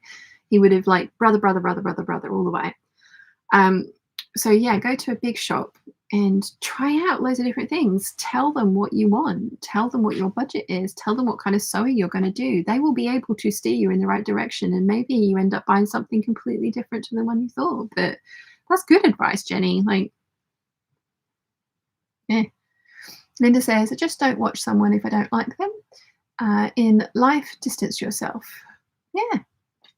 A: he would have like brother all the way. So yeah, go to a big shop and try out loads of different things. Tell them what you want. Tell them what your budget is. Tell them what kind of sewing you're going to do. They will be able to steer you in the right direction, and maybe you end up buying something completely different to the one you thought. But that's good advice, Jenny. Like, yeah. Linda says, I just don't watch someone if I don't like them. In life, distance yourself. Yeah,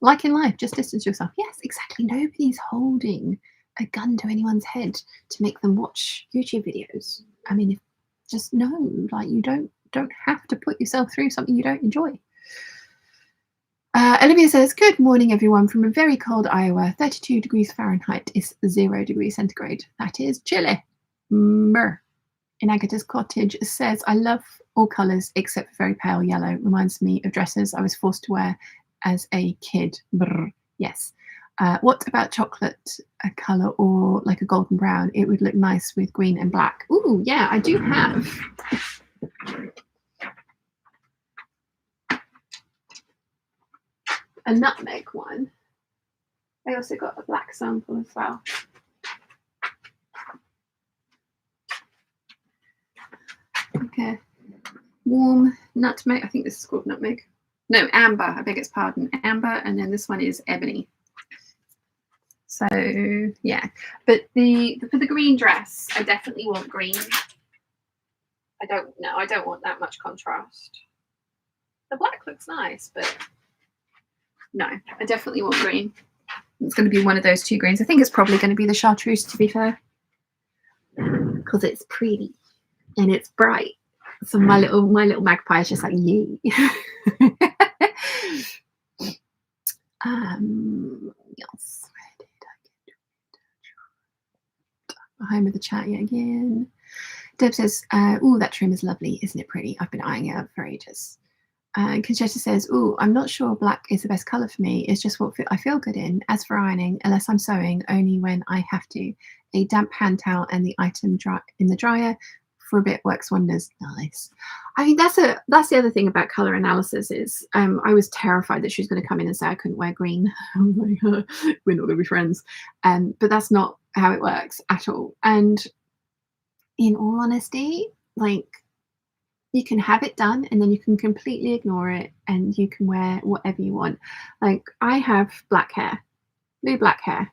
A: like in life, just distance yourself. Yes, exactly. Nobody's holding a gun to anyone's head to make them watch YouTube videos. I mean, just know, like, you don't have to put yourself through something you don't enjoy. Olivia says, good morning, everyone, from a very cold Iowa. 32 degrees Fahrenheit is 0 degrees centigrade. That is chilly. Myrrh. In Agatha's Cottage says, I love all colours except for very pale yellow. Reminds me of dresses I was forced to wear as a kid. Brr. Yes. What about chocolate colour or like a golden brown? It would look nice with green and black. Ooh, yeah, I do have. A nutmeg one. I also got a black sample as well. Okay. Warm nutmeg. I think this is called nutmeg. No, amber. I beg its pardon. Amber, and then this one is ebony. So yeah, but for the green dress, I definitely want green. I don't want that much contrast. The black looks nice, but no, I definitely want green. It's going to be one of those two greens. I think it's probably going to be the chartreuse, to be fair, because it's pretty and it's bright. So my little magpie is just like, yay. Yes. Home of the chat yet again. Deb says, oh, that trim is lovely, isn't it pretty? I've been eyeing it up for ages. Conchetta says, oh, I'm not sure black is the best colour for me. It's just what I feel good in. As for ironing, unless I'm sewing, only when I have to. A damp hand towel and the item in the dryer for a bit works wonders. Nice. I mean, that's the other thing about colour analysis is I was terrified that she was going to come in and say I couldn't wear green. I'm like, we're not going to be friends. But that's not how it works at all. And in all honesty, like, you can have it done and then you can completely ignore it and you can wear whatever you want. Like, I have black hair, blue black hair,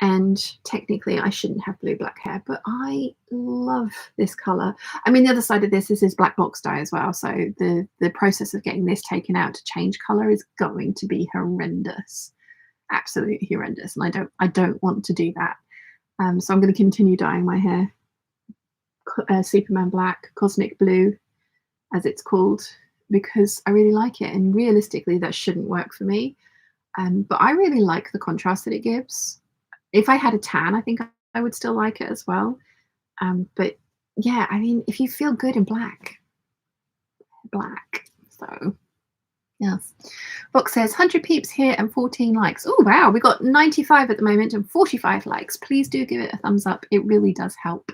A: and technically I shouldn't have blue black hair, but I love this color. I mean, the other side of this is black box dye as well, so the process of getting this taken out to change color is going to be horrendous, absolutely horrendous, and I don't want to do that. So I'm going to continue dyeing my hair Superman black, cosmic blue as it's called, because I really like it, and realistically that shouldn't work for me, but I really like the contrast that it gives. If I had a tan, I think I would still like it as well, but yeah, I mean, if you feel good in black, so yes. Box says 100 peeps here and 14 likes. Oh wow, we got 95 at the moment and 45 likes. Please do give it a thumbs up, it really does help.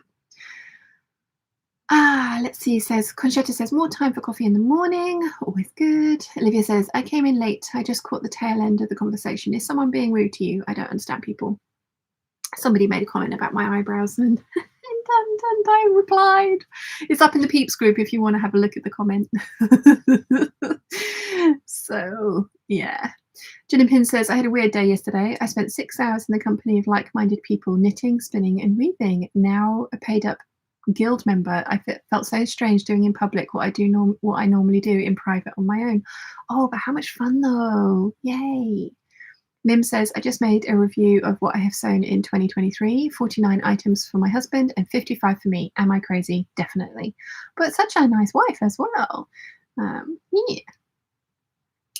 A: Let's see. Says Conchetta says more time for coffee in the morning. Always good. Olivia says I came in late. I just caught the tail end of the conversation. Is someone being rude to you? I don't understand people. Somebody made a comment about my eyebrows and and I replied. It's up in the Peeps group if you want to have a look at the comment. So yeah. Jen and Pin says I had a weird day yesterday. I spent 6 hours in the company of like-minded people knitting, spinning, and weaving. Now a paid-up guild member, I felt so strange doing in public what I normally do in private on my own. Oh, but how much fun though! Yay! Mim says, I just made a review of what I have sewn in 2023, 49 items for my husband and 55 for me. Am I crazy? Definitely. But such a nice wife as well. Yeah.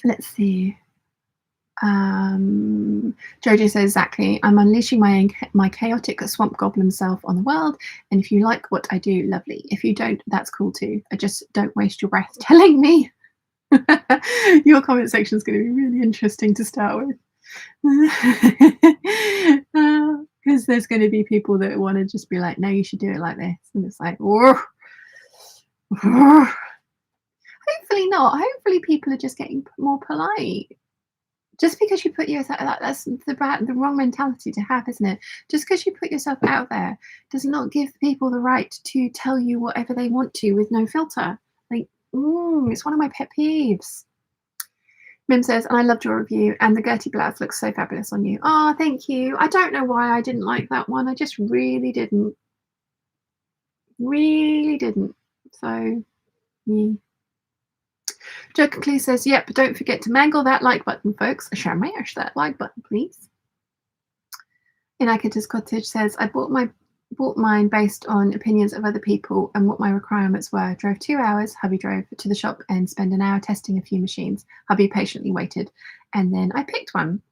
A: Let's see. Jojo says, exactly. I'm unleashing my chaotic swamp goblin self on the world. And if you like what I do, lovely. If you don't, that's cool too. I just don't waste your breath telling me. Your comment section is going to be really interesting to start with. Because there's going to be people that want to just be like, no, you should do it like this. And it's like, hopefully not. Hopefully people are just getting more polite. Just because you put yourself, that's the wrong mentality to have, isn't it? Just because you put yourself out there does not give people the right to tell you whatever they want to with no filter. Like, it's one of my pet peeves. Mim says, and I loved your review, and the Gertie blouse looks so fabulous on you. Oh, thank you. I don't know why I didn't like that one. I just really didn't. Really didn't. So, yeah. Chocolat says, yep, don't forget to mangle that like button, folks. Smash that like button, please. Inakita's Cottage says, I bought mine based on opinions of other people and what my requirements were. Drove 2 hours, hubby drove to the shop and spent an hour testing a few machines. Hubby patiently waited, and then I picked one.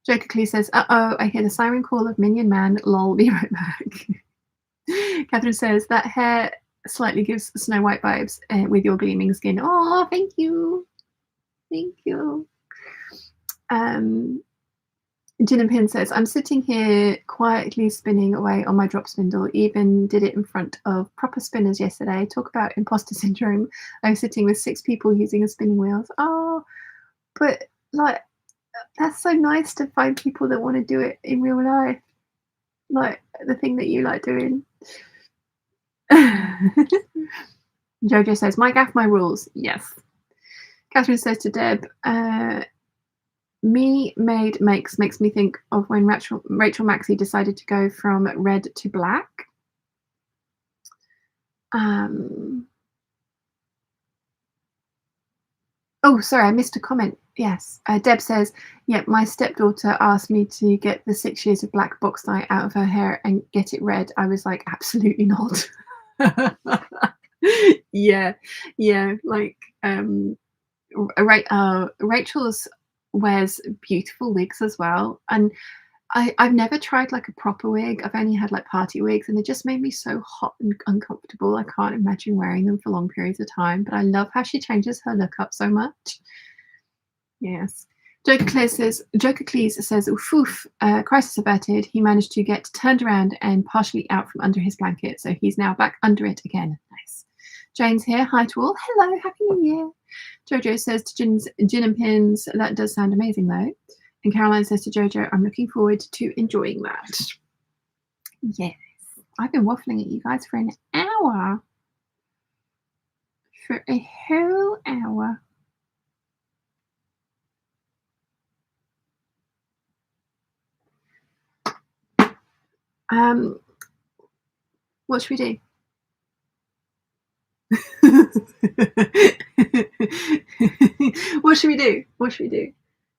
A: Joker says, uh-oh, I hear the siren call of Minion Man. Lol, be right back. Catherine says, that hair slightly gives Snow White vibes with your gleaming skin. Oh, thank you. Thank you. Gin and Pin says, I'm sitting here quietly spinning away on my drop spindle. Even did it in front of proper spinners yesterday. Talk about imposter syndrome. I was sitting with 6 people using a spinning wheels. Oh, but like, that's so nice to find people that want to do it in real life. Like the thing that you like doing. Jojo says, my gaff, my rules. Yes. Catherine says to Deb, me made makes me think of when Rachel Maxey decided to go from red to black. Oh, sorry, I missed a comment. Yes, Deb says, yep, my stepdaughter asked me to get the 6 years of black box dye out of her hair and get it red. I was like, absolutely not. Yeah, like Rachel's wears beautiful wigs as well, and I've never tried like a proper wig. I've only had like party wigs, and they just made me so hot and uncomfortable. I can't imagine wearing them for long periods of time, but I love how she changes her look up so much. Yes. Joker Cleese says, oof, crisis averted. He managed to get turned around and partially out from under his blanket, so he's now back under it again. Nice. Jane's here. Hi to all. Hello, happy new year. Jojo says to Gin and Pins, that does sound amazing though. And Caroline says to Jojo, I'm looking forward to enjoying that. Yes. I've been waffling at you guys for an hour. For a whole hour. What should we do? What should we do?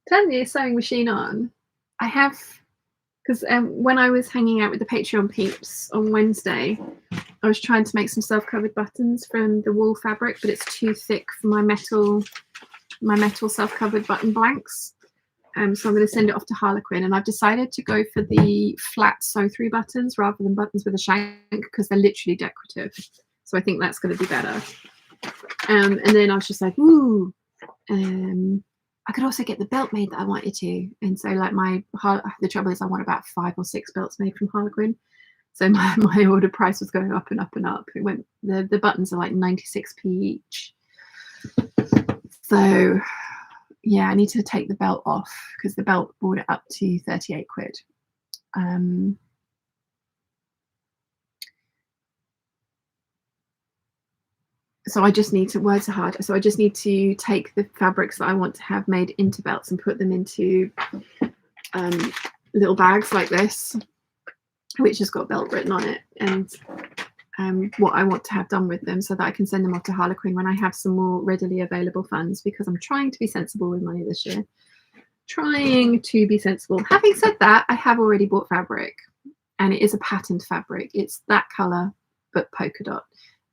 A: Turn the sewing machine on. I have, because when I was hanging out with the Patreon peeps on Wednesday, I was trying to make some self-covered buttons from the wool fabric, but it's too thick for my metal self-covered button blanks. So I'm going to send it off to Harlequin, and I've decided to go for the flat sew-through buttons rather than buttons with a shank because they're literally decorative. So I think that's going to be better. And then I was just like, ooh, I could also get the belt made that I wanted to. And so like the trouble is I want about 5 or 6 belts made from Harlequin. So my order price was going up and up and up. It went, the buttons are like 96p each. So yeah, I need to take the belt off because the belt brought it up to 38 quid. So I just need to, words are hard. So I just need to take the fabrics that I want to have made into belts and put them into little bags like this, which has got belt written on it, and what I want to have done with them so that I can send them off to Harlequin when I have some more readily available funds, because I'm trying to be sensible with money this year. Trying to be sensible. Having said that, I have already bought fabric, and it is a patterned fabric. It's that colour but polka dot,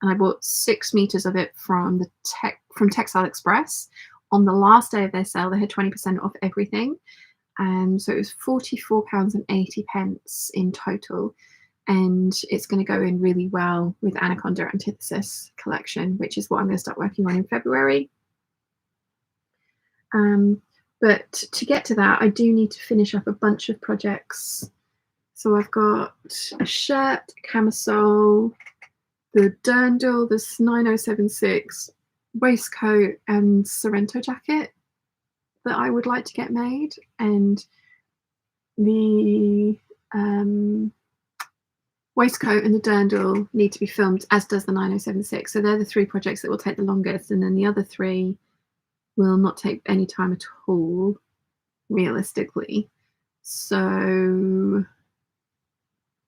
A: and I bought 6 meters of it from Textile Express. On the last day of their sale, they had 20% off everything, and so it was £44.80 in total. And it's going to go in really well with Anaconda Antithesis collection, which is what I'm going to start working on in February. But to get to that, I do need to finish up a bunch of projects. So I've got a shirt, a camisole, the dirndl, the 9076 waistcoat and Sorrento jacket that I would like to get made, and the waistcoat and the dirndl need to be filmed, as does the 9076. So they're the 3 projects that will take the longest, and then the other 3 will not take any time at all, realistically. So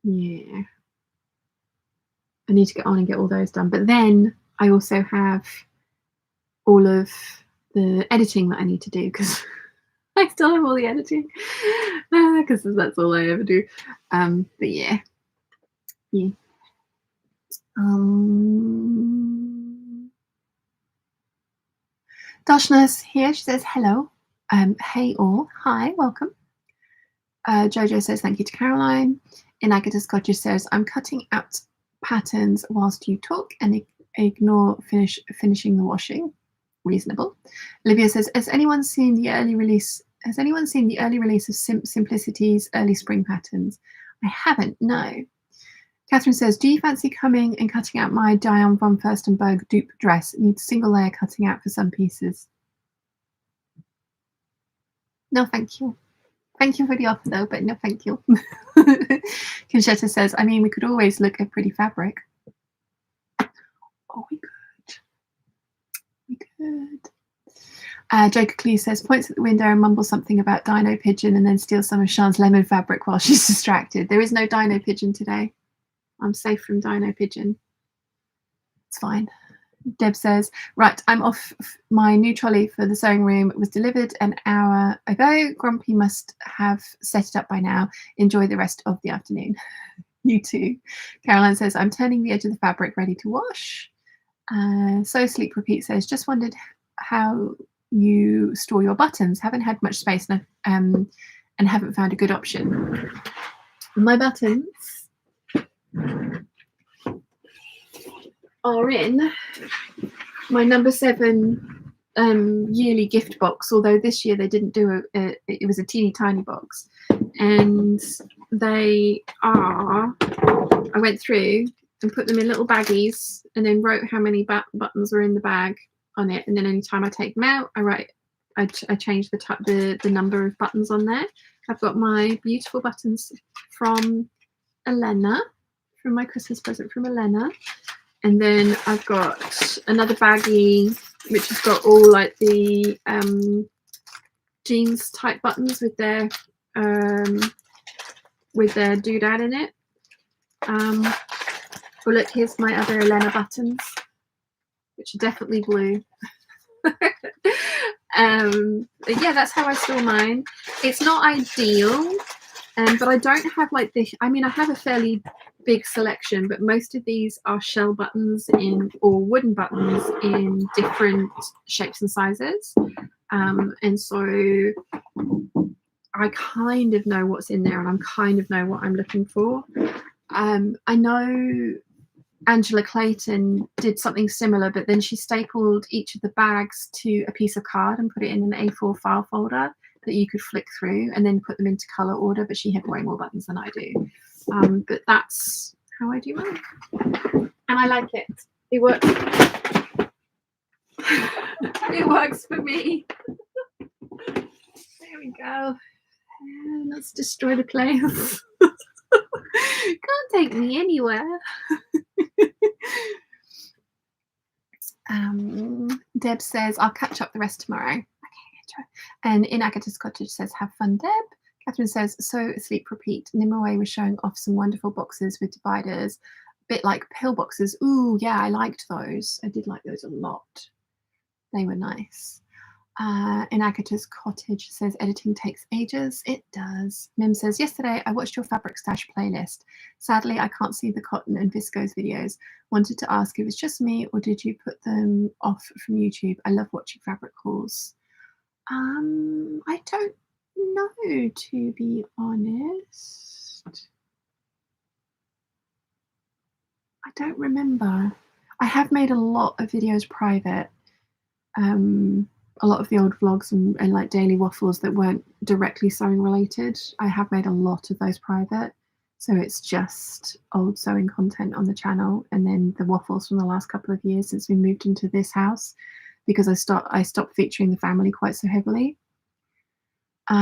A: yeah, I need to get on and get all those done. But then I also have all of the editing that I need to do, because I still have all the editing, because that's all I ever do. But yeah. Darshna's here. She says hello. Hey all. Hi, welcome. Jojo says thank you to Caroline. Inagata Scottish says I'm cutting out patterns whilst you talk and ignore finishing the washing. Reasonable. Olivia says, has anyone seen the early release of Simplicity's early spring patterns? I haven't, no. Catherine says, do you fancy coming and cutting out my Diane von Furstenberg dupe dress? It needs single layer cutting out for some pieces. No, thank you. Thank you for the offer though, but no, thank you. Conchetta says, I mean, we could always look at pretty fabric. Oh, we could. We could. Joker Clee says, points at the window and mumbles something about Dino Pigeon and then steals some of Sean's lemon fabric while she's distracted. There is no Dino Pigeon today. I'm safe from Dino Pigeon. It's fine. Deb says, right, I'm off. My new trolley for the sewing room was delivered an hour ago. Grumpy must have set it up by now. Enjoy the rest of the afternoon. You too. Caroline says, I'm turning the edge of the fabric ready to wash. So Sleep Repeat says, just wondered how you store your buttons. Haven't had much space and haven't found a good option. My buttons are in my number 7 yearly gift box, although this year they didn't do it was a teeny tiny box, and they are, I went through and put them in little baggies and then wrote how many buttons were in the bag on it, and then anytime I take them out I change the number of buttons on there. I've got my beautiful buttons from Elena, from my Christmas present from Elena. And then I've got another baggie which has got all like the jeans type buttons with their doodad in it. Oh look, here's my other Elena buttons, which are definitely blue. But yeah, that's how I store mine. It's not ideal, but I don't have like this. I mean, I have a fairly big selection, but most of these are shell buttons or wooden buttons in different shapes and sizes, and so I kind of know what's in there, and I kind of know what I'm looking for. I know Angela Clayton did something similar, but then she stapled each of the bags to a piece of card and put it in an A4 file folder that you could flick through and then put them into color order, but she had way more buttons than I do. But that's how I do mine, and I like it. It works. It works for me. There we go. And let's destroy the place. Can't take me anywhere. Deb says, I'll catch up the rest tomorrow. Okay, and in Agatha's Cottage says, have fun, Deb. Catherine says, so sleep, repeat. Nimue was showing off some wonderful boxes with dividers, a bit like pill boxes. Ooh, yeah, I liked those. I did like those a lot. They were nice. In Agatha's Cottage says, editing takes ages. It does. Mim says, yesterday I watched your fabric stash playlist. Sadly, I can't see the cotton and viscose videos. Wanted to ask if it's just me or did you put them off from YouTube? I love watching fabric hauls. I don't know, to be honest. I don't remember. I have made a lot of videos private. A lot of the old vlogs and like daily waffles that weren't directly sewing related, I have made a lot of those private. So it's just old sewing content on the channel, and then the waffles from the last couple of years since we moved into this house, because I stopped featuring the family quite so heavily. But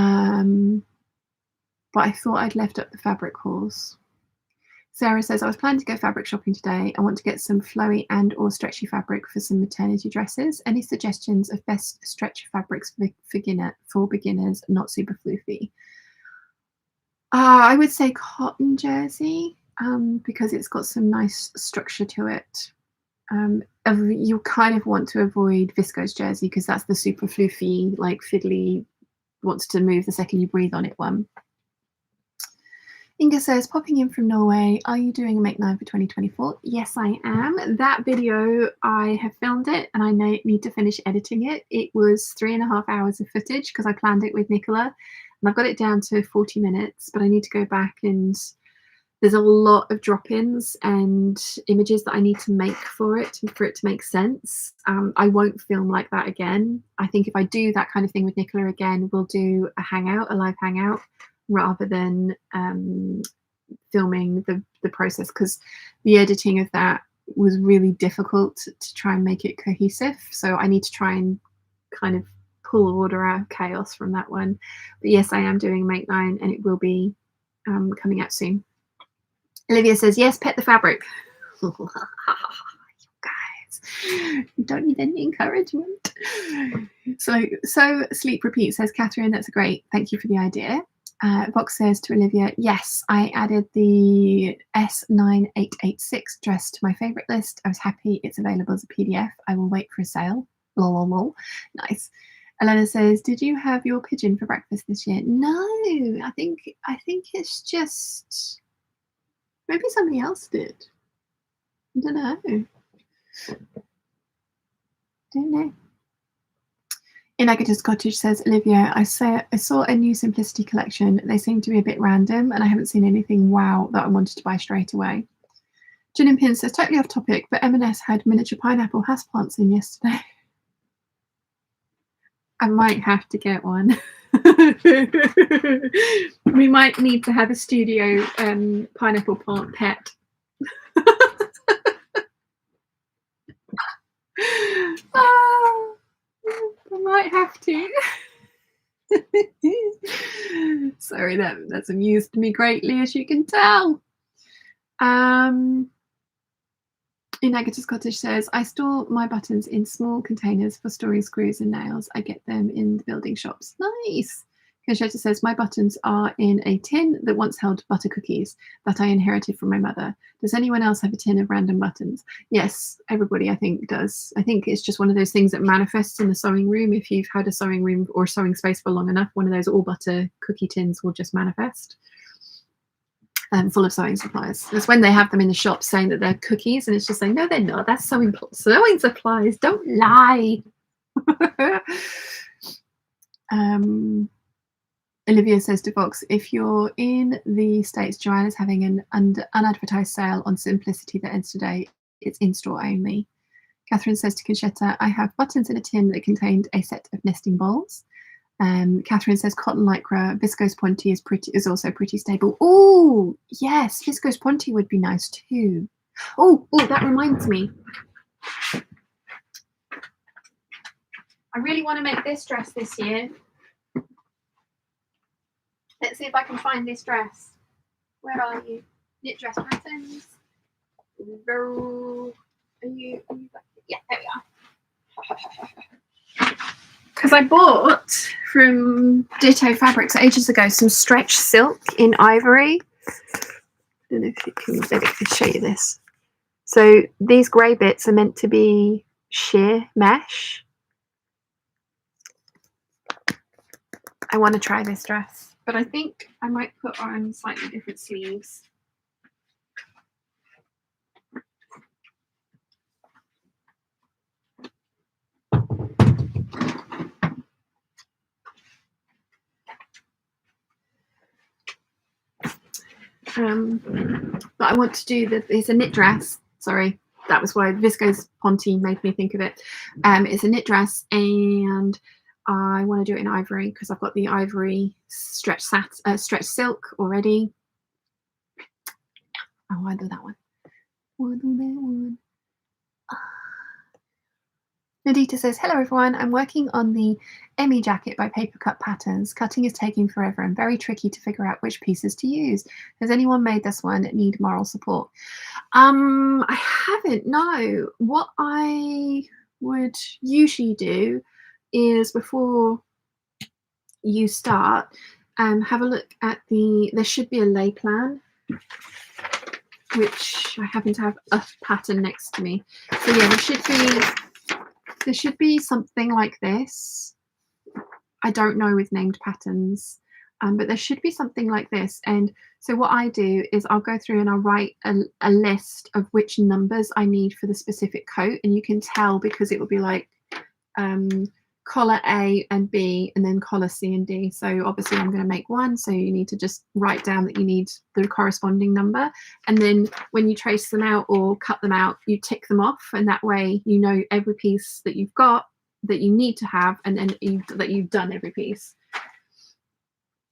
A: I thought I'd left up the fabric hauls. Sarah says, I was planning to go fabric shopping today. I want to get some flowy and or stretchy fabric for some maternity dresses. Any suggestions of best stretch fabrics for beginners, not super floofy? I would say cotton jersey, because it's got some nice structure to it. You kind of want to avoid viscose jersey because that's the super floofy, like fiddly, wants to move the second you breathe on it one. Inga says, popping in from Norway, are you doing a Make 9 for 2024? Yes, I am. That video, I have filmed it and I need to finish editing it. It was 3.5 hours of footage because I planned it with Nicola, and I've got it down to 40 minutes, but I need to go back, and there's a lot of drop-ins and images that I need to make for it to make sense. I won't film like that again. I think if I do that kind of thing with Nicola again, we'll do a live hangout, rather than filming the process, because the editing of that was really difficult to try and make it cohesive. So I need to try and kind of pull order out of chaos from that one. But yes, I am doing Make 9 and it will be coming out soon. Olivia says, yes, pet the fabric. You guys, you don't need any encouragement. So sleep, repeat, says Catherine, that's great. Thank you for the idea. Vox says to Olivia, yes, I added the S9886 dress to my favourite list. I was happy it's available as a PDF. I will wait for a sale. Lol, lol, lol. Nice. Elena says, did you have your pigeon for breakfast this year? No, I think it's just, maybe somebody else did. I don't know. Don't know. In Agatha's Cottage says, Olivia, I saw a new Simplicity collection. They seem to be a bit random and I haven't seen anything wow that I wanted to buy straight away. Gin and Pin says, totally off topic, but M&S had miniature pineapple houseplants in yesterday. I might have to get one. We might need to have a studio pineapple plant pet. I might have to. Sorry, that's amused me greatly, as you can tell. In Agatha's Cottage says, I store my buttons in small containers for storing screws and nails. I get them in the building shops. Nice. Conchetta says, my buttons are in a tin that once held butter cookies that I inherited from my mother. Does anyone else have a tin of random buttons? Yes, everybody, I think, does. I think it's just one of those things that manifests in the sewing room. If you've had a sewing room or sewing space for long enough, one of those all butter cookie tins will just manifest. Full of sewing supplies. It's when they have them in the shop saying that they're cookies, and it's just saying, no, they're not. That's sewing supplies. Don't lie. Olivia says to Vox, if you're in the States, Joanna's having an unadvertised sale on Simplicity that ends today. It's in-store only. Catherine says to Conchetta, I have buttons in a tin that contained a set of nesting bowls. Catherine says cotton lycra, viscose ponte is also pretty stable. Oh yes, viscose ponte would be nice too. Oh, that reminds me. I really want to make this dress this year. Let's see if I can find this dress. Where are you? Knit dress patterns. Are you back? Yeah, there we are. Because I bought from Ditto Fabrics ages ago some stretch silk in ivory. I don't know if it can, maybe I could show you this. So these grey bits are meant to be sheer mesh. I want to try this dress, but I think I might put on slightly different sleeves. But I want to do it's a knit dress. Sorry, that was why viscose ponte made me think of it. It's a knit dress, and I want to do it in ivory because I've got the ivory stretch silk already. Oh, I do that one. I'll do that one. Nadita says, hello everyone, I'm working on the Emmy jacket by Paper Cut Patterns. Cutting is taking forever and very tricky to figure out which pieces to use. Has anyone made this one? Need moral support? I haven't, no. What I would usually do is before you start, have a look at there should be a lay plan, which I happen to have a pattern next to me. So yeah, there should be something like this. I don't know with named patterns, but there should be something like this. And so what I do is I'll go through and I'll write a list of which numbers I need for the specific coat. And you can tell because it will be like collar A and B and then collar C and D. So obviously I'm going to make one. So you need to just write down that you need the corresponding number. And then when you trace them out or cut them out, you tick them off. And that way, you know, every piece that you've got that you need to have, and then that you've done every piece.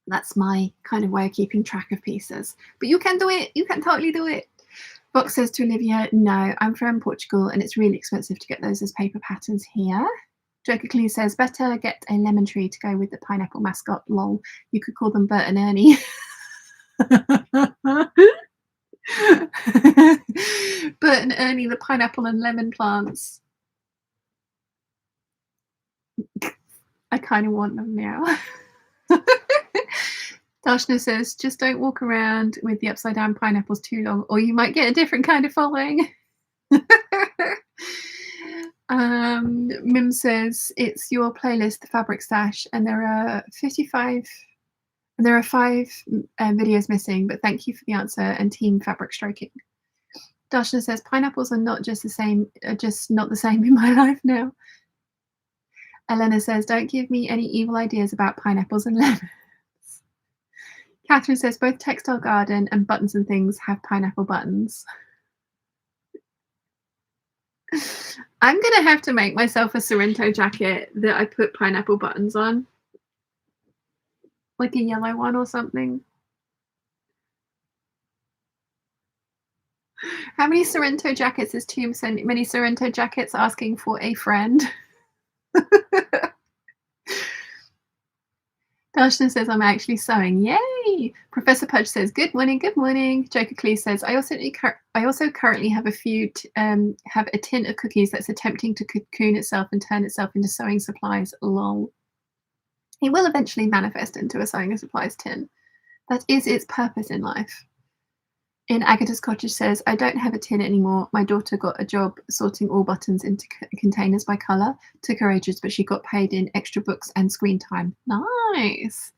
A: That's my kind of way of keeping track of pieces. But you can do it. You can totally do it. Box says to Olivia, no, I'm from Portugal and it's really expensive to get those as paper patterns here. Chocolat says, better get a lemon tree to go with the pineapple mascot. Lol. You could call them Bert and Ernie. Bert and Ernie, the pineapple and lemon plants. I kind of want them now. Darshna says, just don't walk around with the upside down pineapples too long or you might get a different kind of following. Mim says, it's your playlist, the Fabric Stash, and there are 5 videos missing, but thank you for the answer and team fabric stroking. Darshna says, pineapples are not just not the same in my life now. Elena says, don't give me any evil ideas about pineapples and lemons. Catherine says, both Textile Garden and Buttons and Things have pineapple buttons. I'm going to have to make myself a Sorrento jacket that I put pineapple buttons on. Like a yellow one or something. How many Sorrento jackets is too many Sorrento jackets asking for a friend? Darshna says, I'm actually sewing. Yay! Professor Pudge says, good morning, good morning. Chocolat says, I also currently have have a tin of cookies that's attempting to cocoon itself and turn itself into sewing supplies. Lol. It will eventually manifest into a sewing supplies tin. That is its purpose in life. In Agatha's Cottage says, I don't have a tin anymore. My daughter got a job sorting all buttons into containers by colour. Took her ages, but she got paid in extra books and screen time. Nice.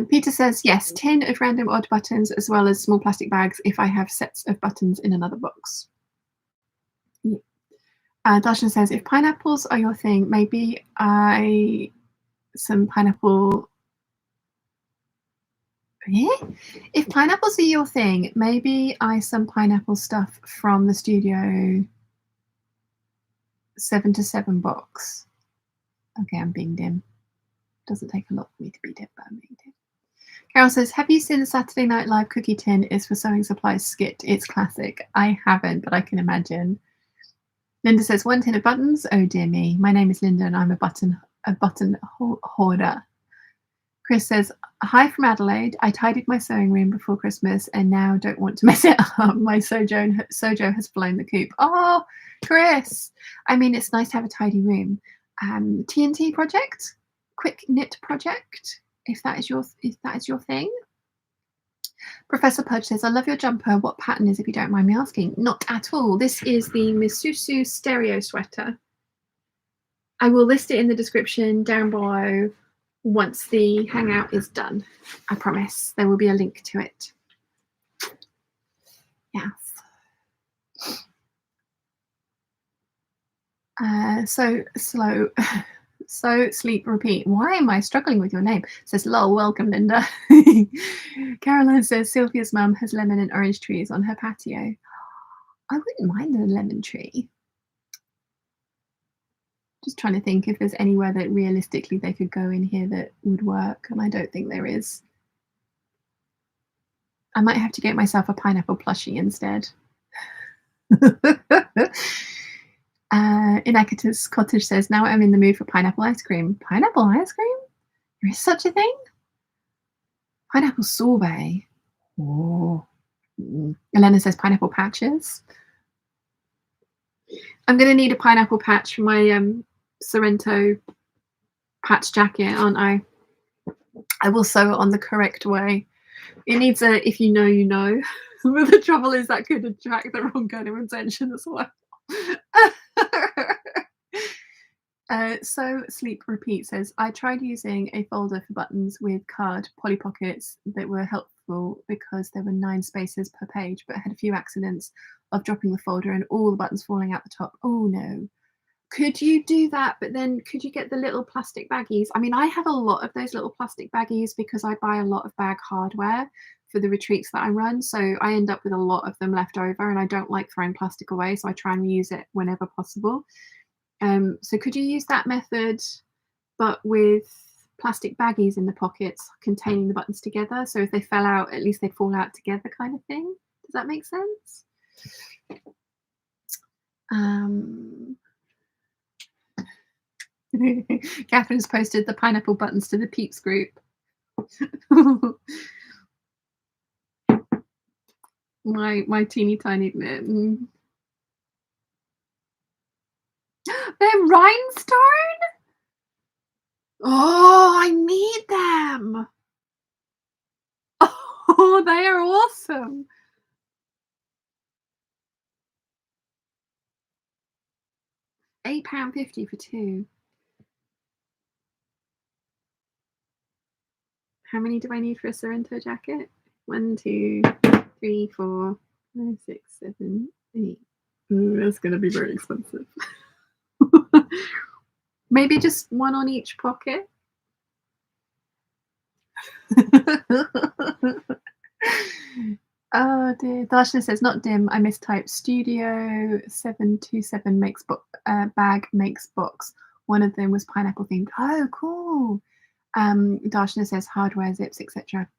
A: Peter says, yes, tin of random odd buttons as well as small plastic bags if I have sets of buttons in another box. Yeah. Darshana says, if pineapples are your thing, maybe some pineapple... If pineapples are your thing, maybe some pineapple stuff from the Studio 7 to 7 box. Okay, I'm being dim. Doesn't take a lot for me to be dim, but I'm being dim. Carol says, have you seen the Saturday Night Live cookie tin is for sewing supplies skit? It's classic. I haven't, but I can imagine. Linda says, 1 tin of buttons. Oh dear me. My name is Linda and I'm a button hoarder. Chris says, hi from Adelaide. I tidied my sewing room before Christmas and now don't want to mess it up. My Sojo has flown the coop. Oh, Chris. I mean, it's nice to have a tidy room. TNT project, quick knit project, if that is your thing. Professor Pudge says, I love your jumper. What pattern is, if you don't mind me asking? Not at all. This is the Misusu stereo sweater. I will list it in the description down below once the hangout is done. I promise there will be a link to it. Yes. So slow. So sleep repeat. Why am I struggling with your name? Says lol, welcome Linda. Caroline says Sylvia's mum has lemon and orange trees on her patio. I wouldn't mind a lemon tree. Just trying to think if there's anywhere that realistically they could go in here that would work, and I don't think there is. I might have to get myself a pineapple plushie instead. Inaka's Cottage says, now I'm in the mood for pineapple ice cream. Pineapple ice cream? There is such a thing? Pineapple sorbet. Oh. Elena says pineapple patches. I'm going to need a pineapple patch for my Sorrento patch jacket, aren't I? I will sew it on the correct way. It needs a if you know, you know. But the trouble is that could attract the wrong kind of attention as well. So Sleep Repeat says, I tried using a folder for buttons with card Polly Pockets that were helpful because there were 9 spaces per page, but had a few accidents of dropping the folder and all the buttons falling out the top. Oh no. Could you do that? But then could you get the little plastic baggies? I mean, I have a lot of those little plastic baggies because I buy a lot of bag hardware for the retreats that I run. So I end up with a lot of them left over and I don't like throwing plastic away. So I try and reuse it whenever possible. So could you use that method, but with plastic baggies in the pockets containing the buttons together? So if they fell out, at least they'd fall out together kind of thing. Does that make sense? Catherine's posted the pineapple buttons to the Peeps group. my teeny tiny bit. They're rhinestone? Oh, I need them. Oh, they are awesome. £8.50 for 2. How many do I need for a Sorrento jacket? 1, 2, 3, 4, 5, 6, 7, 8. Ooh, that's going to be very expensive. Maybe just 1 on each pocket. Oh dear. Darshana says, not dim. I mistyped. Studio 727 makes bag makes box. One of them was pineapple themed. Oh, cool. Darshana says hardware zips, etc.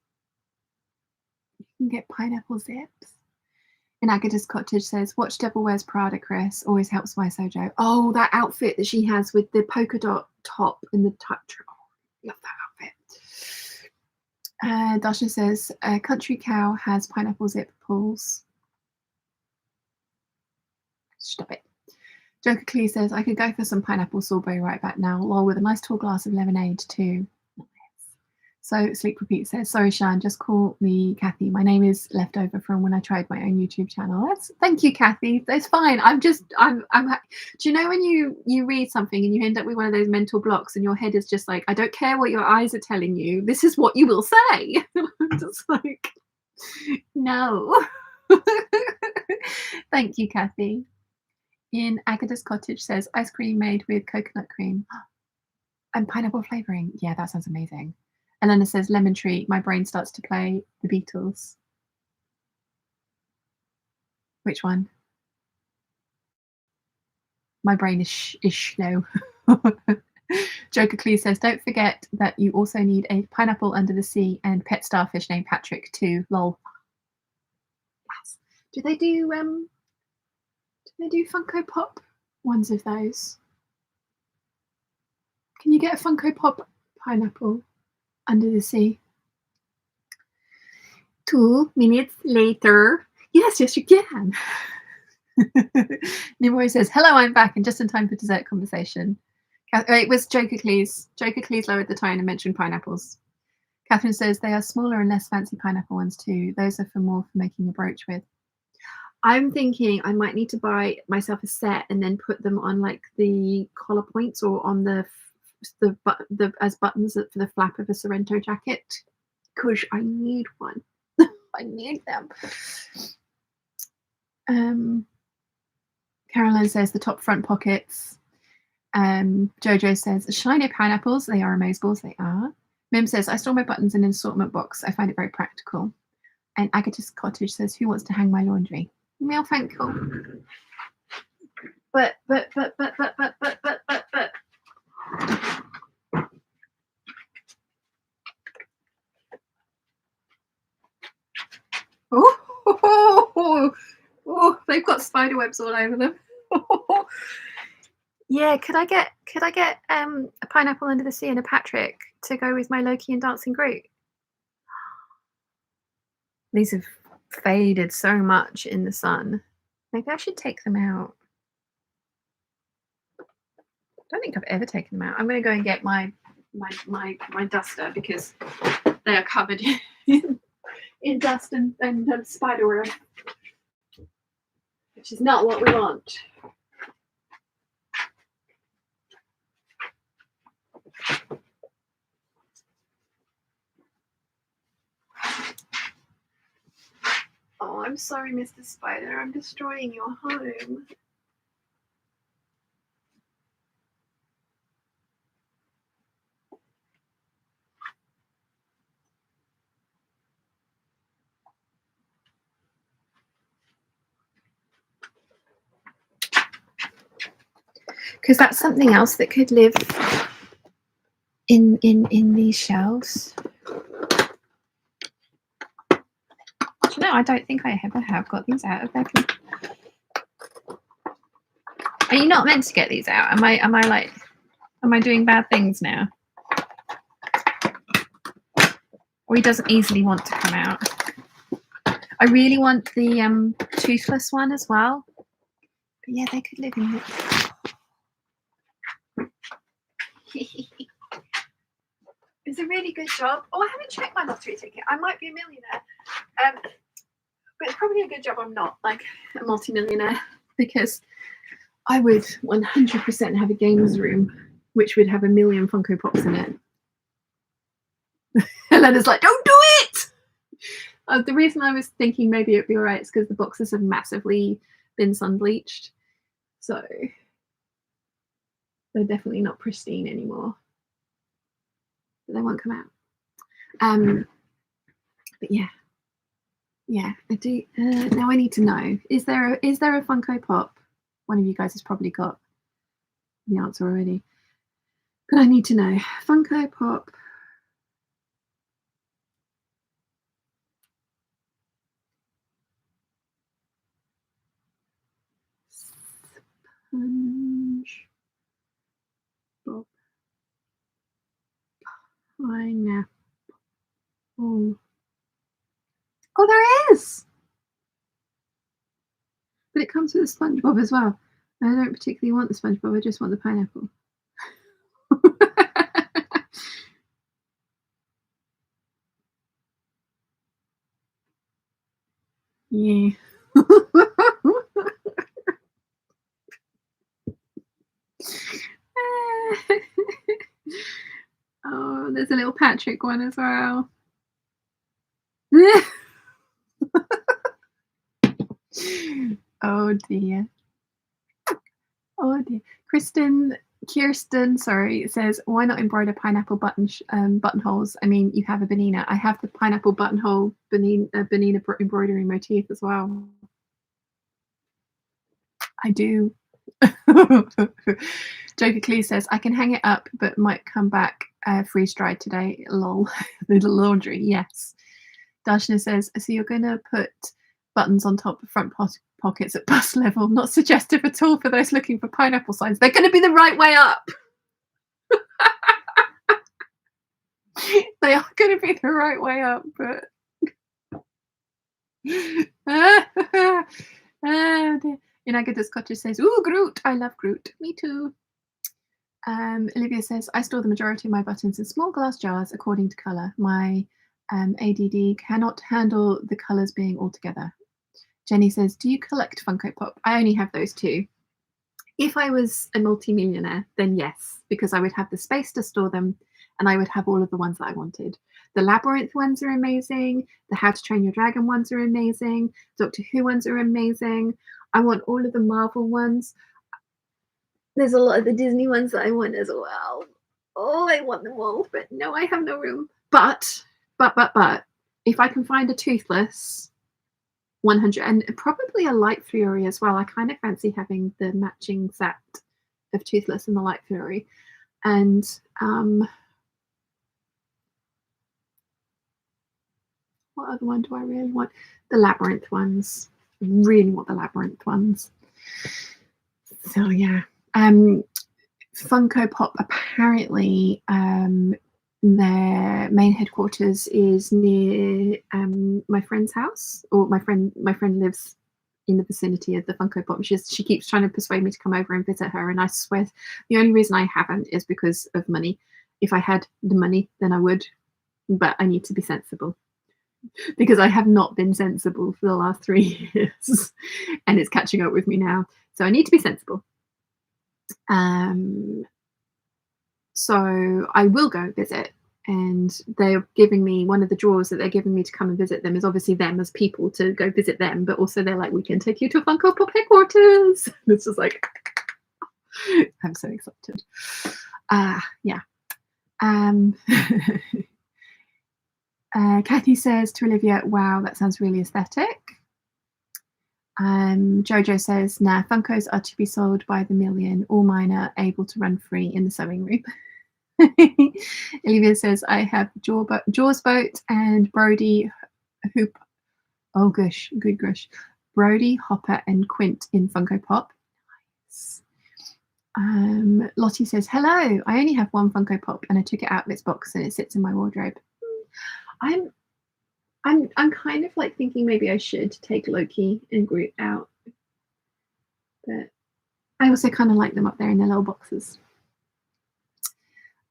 A: You can get pineapple zips. And Agata's Cottage says, watch Devil Wears Prada, Chris. Always helps my Sojo. Oh, that outfit that she has with the polka dot top and the touch. Oh, love that outfit. Dasha says, Country Cow has pineapple zip pulls. Stop it. Joker Clee says, I could go for some pineapple sorbet right back now, lol, with a nice tall glass of lemonade too. So Sleep Repeat says, sorry, Shan, just call me Kathy. My name is leftover from when I tried my own YouTube channel. Thank you, Kathy. That's fine. I'm do you know when you read something and you end up with one of those mental blocks and your head is just like, I don't care what your eyes are telling you. This is what you will say. I'm just like, no. Thank you, Kathy. In Agata's Cottage says, ice cream made with coconut cream and pineapple flavouring. Yeah, that sounds amazing. Elena says, lemon tree. My brain starts to play the Beatles. Which one? My brain is slow. Joker says, don't forget that you also need a pineapple under the sea and pet starfish named Patrick too. Lol. Yes. Do they do Funko Pop ones of those? Can you get a Funko Pop pineapple under the sea? 2 minutes later. Yes, you can. Nimoy says, hello, I'm back and just in time for dessert conversation. It was Joker Cleese. Joker Cleese lowered the tone and mentioned pineapples. Catherine says they are smaller and less fancy pineapple ones too. Those are for making a brooch with. I'm thinking I might need to buy myself a set and then put them on like the collar points or on the as buttons for the flap of a Sorrento jacket, because I need one. I need them. Caroline says the top front pockets. Jojo says shiny pineapples. They are amazeballs. They are. Mim says I store my buttons in an assortment box. I find it very practical. And Agatis Cottage says, who wants to hang my laundry? Well, thank you. But. Oh, they've got spider webs all over them. Yeah, could I get a pineapple under the sea and a Patrick to go with my Loki and Dancing Groot? These have faded so much in the sun. Maybe I should take them out. I don't think I've ever taken them out. I'm going to go and get my duster because they are covered in dust and spider web, which is not what we want. Oh, I'm sorry, Mr. Spider. I'm destroying your home. Because that's something else that could live in these shelves. No, I don't think I ever have got these out of there. Are you not meant to get these out? Am I doing bad things now? Or he doesn't easily want to come out. I really want the toothless one as well. But yeah, they could live in it. It's a really good job. Oh, I haven't checked my lottery ticket. I might be a millionaire. But it's probably a good job I'm not like a multi-millionaire, because I would 100% have a games room which would have 1 million Funko Pops in it. Elena's like, don't do it! The reason I was thinking maybe it'd be all right is because the boxes have massively been sun bleached. So they're definitely not pristine anymore. But they won't come out. But yeah. Yeah, I do. Now I need to know, is there a Funko Pop? One of you guys has probably got the answer already. But I need to know. Funko Pop. Sponge Bob pineapple. Oh, there is! But it comes with a SpongeBob as well. I don't particularly want the SpongeBob, I just want the pineapple. Yeah. Oh, there's a little Patrick one as well. Oh dear. Oh dear. Kirsten, sorry, says, why not embroider pineapple buttonholes? I mean, you have a Benina. I have the pineapple buttonhole Benina embroidery motif as well. I do. Joker Clee says, I can hang it up, but might come back freeze-dried today. Lol. Little laundry, yes. Darshana says, so you're going to put buttons on top of front pockets at bust level. Not suggestive at all for those looking for pineapple signs. They're going to be the right way up. They are going to be the right way up, but... Inaga's Cottage says, ooh, Groot. I love Groot. Me too. Olivia says, I store the majority of my buttons in small glass jars according to colour. My ADD cannot handle the colours being all together. Jenny says, do you collect Funko Pop? I only have those two. If I was a multi-millionaire, then yes, because I would have the space to store them and I would have all of the ones that I wanted. The Labyrinth ones are amazing. The How to Train Your Dragon ones are amazing. Doctor Who ones are amazing. I want all of the Marvel ones. There's a lot of the Disney ones that I want as well. Oh, I want them all, but no, I have no room. But, if I can find a Toothless 100, and probably a Light Fury as well. I kind of fancy having the matching set of Toothless and the Light Fury. And what other one do I really want? The Labyrinth ones. Really want the Labyrinth ones. So yeah. Funko Pop apparently their main headquarters is near my friend's house, or my friend lives in the vicinity of the Funko Pop. She keeps trying to persuade me to come over and visit her, and I swear the only reason I haven't is because of money. If I had the money, then I would, but I need to be sensible, because I have not been sensible for the last 3 years and it's catching up with me now, so I need to be sensible. So I will go visit, and they're giving me one of the draws that they're giving me to come and visit them is obviously them as people to go visit them, but also they're like, we can take you to Funko Pop headquarters. It's just like, I'm so excited. Yeah. Kathy says to Olivia, wow, that sounds really aesthetic. Jojo says, nah, Funkos are to be sold by the million. All mine are able to run free in the sewing room. Olivia says, I have Jaws Boat and Brody Hoop. Oh gosh, good gosh. Brody, Hopper, and Quint in Funko Pop. Nice. Lottie says, hello, I only have one Funko Pop and I took it out of its box and it sits in my wardrobe. I'm kind of like thinking maybe I should take Loki and Groot out, but I also kind of like them up there in their little boxes.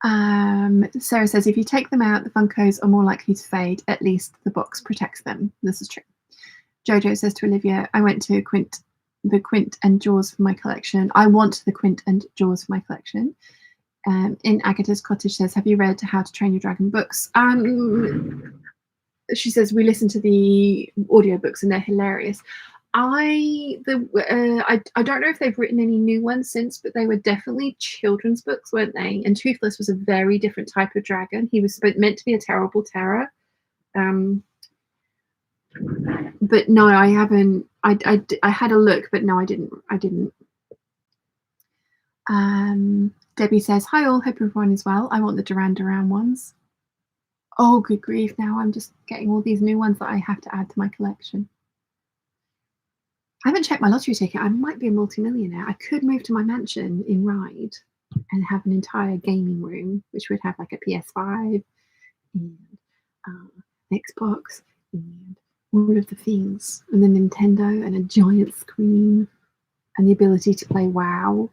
A: Sarah says, if you take them out, the Funkos are more likely to fade. At least the box protects them. This is true. Jojo says to Olivia, I went to the Quint and Jaws for my collection. I want the Quint and Jaws for my collection. In Agatha's Cottage says, have you read How to Train Your Dragon books? She says, we listen to the audiobooks and they're hilarious. I don't know if they've written any new ones since, but they were definitely children's books, weren't they? And Toothless was a very different type of dragon. He was meant to be a terrible terror. But no, I haven't. I had a look, but no, I didn't. Debbie says, hi all, hope everyone is well. I want the Duran Duran ones. Oh, good grief. Now I'm just getting all these new ones that I have to add to my collection. I haven't checked my lottery ticket. I might be a multimillionaire. I could move to my mansion in Ryde and have an entire gaming room, which would have like a PS5 and Xbox and all of the things, and then Nintendo and a giant screen and the ability to play WoW.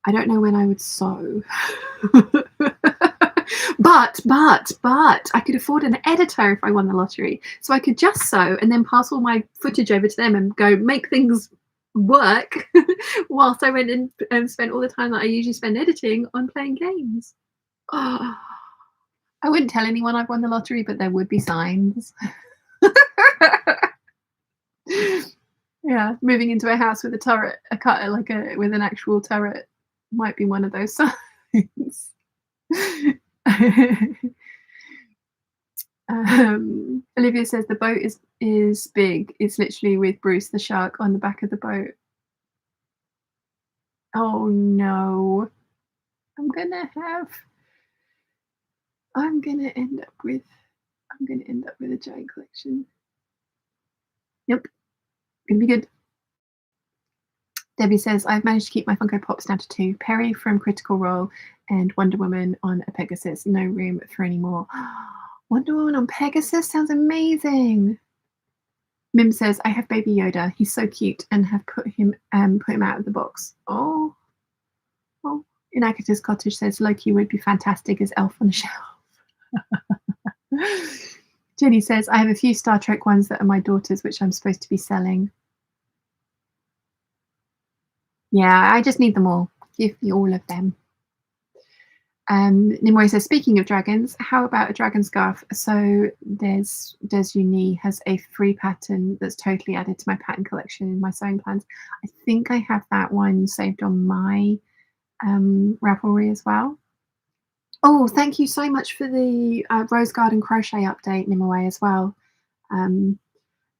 A: I don't know when I would sew. But I could afford an editor if I won the lottery. So I could just sew and then pass all my footage over to them and go make things work whilst I went and spent all the time that I usually spend editing on playing games. Oh, I wouldn't tell anyone I've won the lottery, but there would be signs. Yeah, moving into a house with a turret, with an actual turret might be one of those signs. Olivia says the boat is big. It's literally with Bruce the shark on the back of the boat. Oh no. I'm gonna have I'm gonna end up with a giant collection. Yep, gonna be good. Debbie says, I've managed to keep my Funko Pops down to 2. Perry from Critical Role and Wonder Woman on a Pegasus. No room for any more. Wonder Woman on Pegasus sounds amazing. Mim says, I have Baby Yoda. He's so cute and have put him out of the box. Oh. Inakita's Cottage says, Loki would be fantastic as Elf on the Shelf. Jenny says, I have a few Star Trek ones that are my daughter's, which I'm supposed to be selling. Yeah, I just need them all. Give me all of them. Nimue says, speaking of dragons, how about a dragon scarf? So Des Uni has a free pattern that's totally added to my pattern collection in my sewing plans. I think I have that one saved on my Ravelry as well. Oh, thank you so much for the Rose Garden crochet update, Nimue, as well. None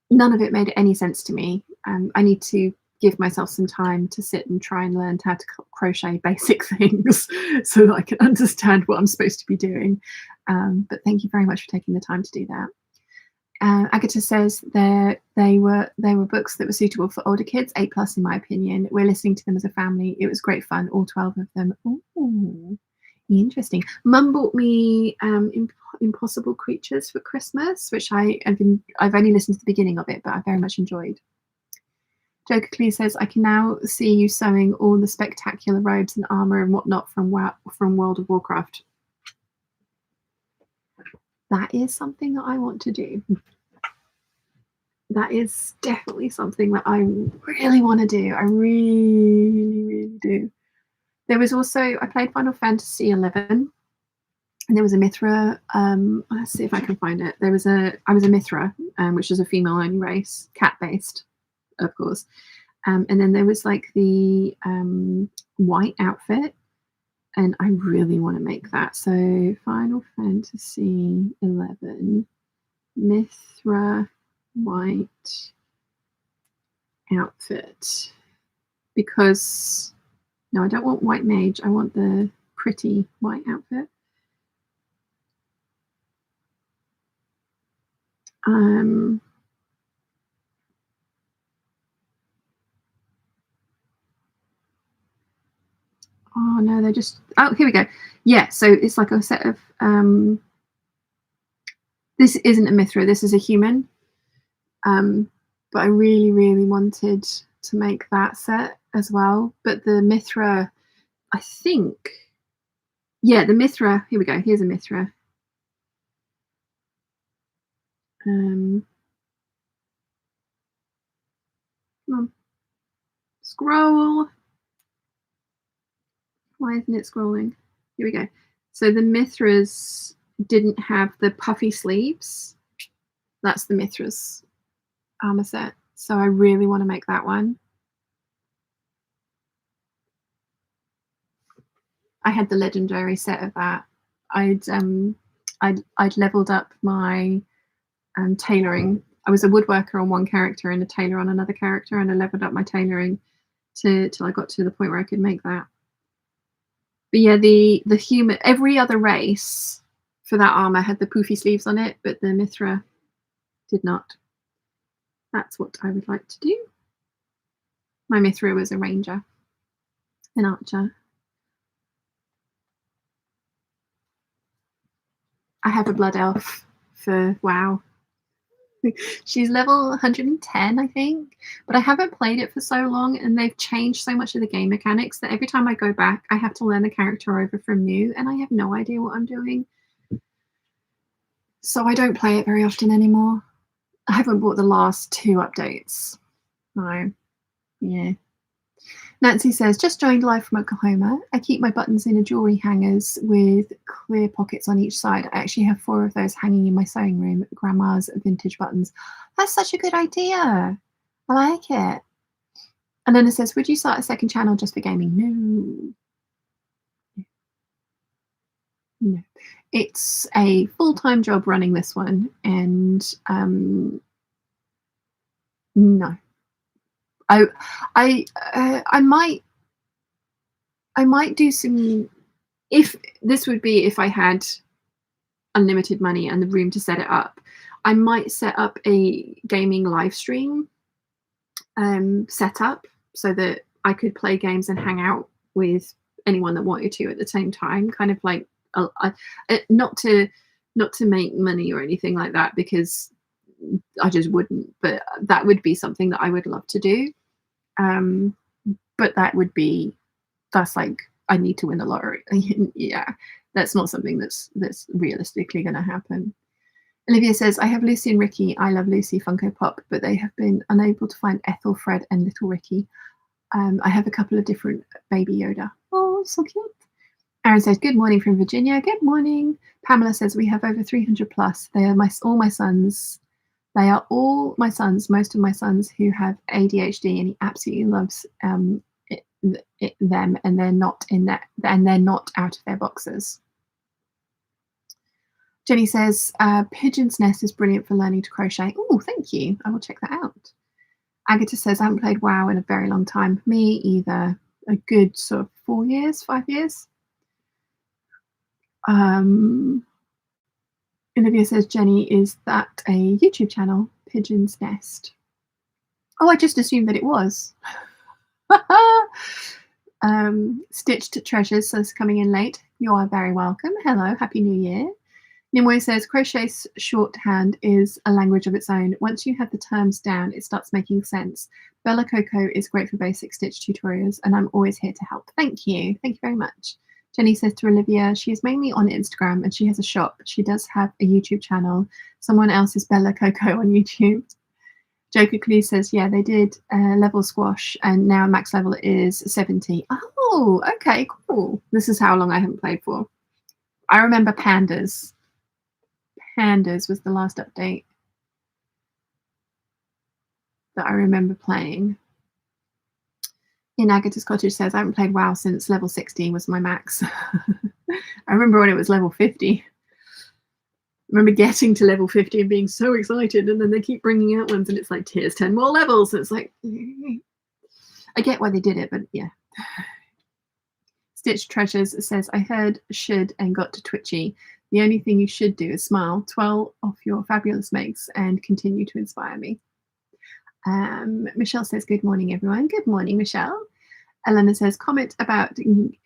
A: of it made any sense to me. I need to give myself some time to sit and try and learn how to crochet basic things so that I can understand what I'm supposed to be doing. But thank you very much for taking the time to do that. Agatha says they were books that were suitable for older kids, A+ in my opinion. We're listening to them as a family. It was great fun, all 12 of them. Ooh, interesting. Mum bought me Impossible Creatures for Christmas, which I've only listened to the beginning of it, but I very much enjoyed. Joker Clee says, I can now see you sewing all the spectacular robes and armor and whatnot from World of Warcraft. That is something that I want to do. That is definitely something that I really want to do. I really, really do. There was also, I played Final Fantasy XI, and there was a Mithra. Let's see if I can find it. I was a Mithra, which is a female-only race, cat-based, of course. And then there was like the Wight outfit, and I really want to make that. So Final Fantasy XI, Mithra Wight outfit. Because, no, I don't want White Mage. I want the pretty white outfit. Oh no, they're just, oh, here we go. Yeah, so it's like a set of this isn't a Mithra, this is a human. But I really, really wanted to make that set as well. But the Mithra, I think, yeah, the Mithra, here we go, here's a Mithra. Come on, scroll. Why isn't it scrolling? Here we go. So the Mithras didn't have the puffy sleeves. That's the Mithras armor set. So I really want to make that one. I had the legendary set of that. I'd leveled up my tailoring. I was a woodworker on one character and a tailor on another character, and I leveled up my tailoring till I got to the point where I could make that. But yeah, the human, every other race for that armor had the poofy sleeves on it, but the Mithra did not. That's what I would like to do. My Mithra was a ranger, an archer. I have a blood elf for WoW. She's level 110, I think, but I haven't played it for so long, and they've changed so much of the game mechanics that every time I go back, I have to learn the character over from new, and I have no idea what I'm doing. So I don't play it very often anymore. I haven't bought the last 2 updates. No. Yeah. Nancy says, just joined live from Oklahoma. I keep my buttons in a jewelry hangers with clear pockets on each side. I actually have 4 of those hanging in my sewing room, grandma's vintage buttons. That's such a good idea. I like it. And then it says, would you start a second channel just for gaming? No. No. It's a full-time job running this one, and no. I I might do some, if this would be if I had unlimited money and the room to set it up. I might set up a gaming live stream setup so that I could play games and hang out with anyone that wanted to at the same time. Kind of like not to make money or anything like that, because I just wouldn't. But that would be something that I would love to do. Um, but that's like I need to win the lottery. Yeah, that's not something that's realistically going to happen. Olivia says, I have Lucy and Ricky. I love Lucy Funko Pop, but they have been unable to find Ethel, Fred, and Little Ricky. I have a couple of different Baby Yoda. Oh, so cute. Aaron says, good morning from Virginia. Good morning. Pamela says, we have over 300 plus. They are all my sons. They are all my sons, most of my sons who have ADHD, and he absolutely loves them, and they're not out of their boxes. Jenny says, Pigeon's Nest is brilliant for learning to crochet. Oh, thank you. I will check that out. Agatha says, I haven't played WoW in a very long time. Me either. A good sort of 4 years, 5 years. Olivia says, Jenny, is that a YouTube channel? Pigeon's Nest. Oh, I just assumed that it was. Stitched Treasures says, coming in late. You are very welcome. Hello, Happy New Year. Nimue says, crochet shorthand is a language of its own. Once you have the terms down, it starts making sense. Bella Coco is great for basic stitch tutorials, and I'm always here to help. Thank you. Thank you very much. Jenny says to Olivia, she is mainly on Instagram and she has a shop. She does have a YouTube channel. Someone else is Bella Coco on YouTube. Joker Clue says, yeah, they did level squash, and now max level is 70. Oh, okay, cool. This is how long I haven't played for. I remember Pandas. Pandas was the last update that I remember playing. In Agatha's Cottage says, I haven't played WoW since level 60 was my max. I remember when it was level 50. I remember getting to level 50 and being so excited, and then they keep bringing out ones and it's like, here's 10 more levels. And it's like, I get why they did it, but yeah. Stitch Treasures says, I heard should and got to twitchy. The only thing you should do is smile, twirl off your fabulous makes, and continue to inspire me. Michelle says, good morning, everyone. Good morning, Michelle. Elena says, comment about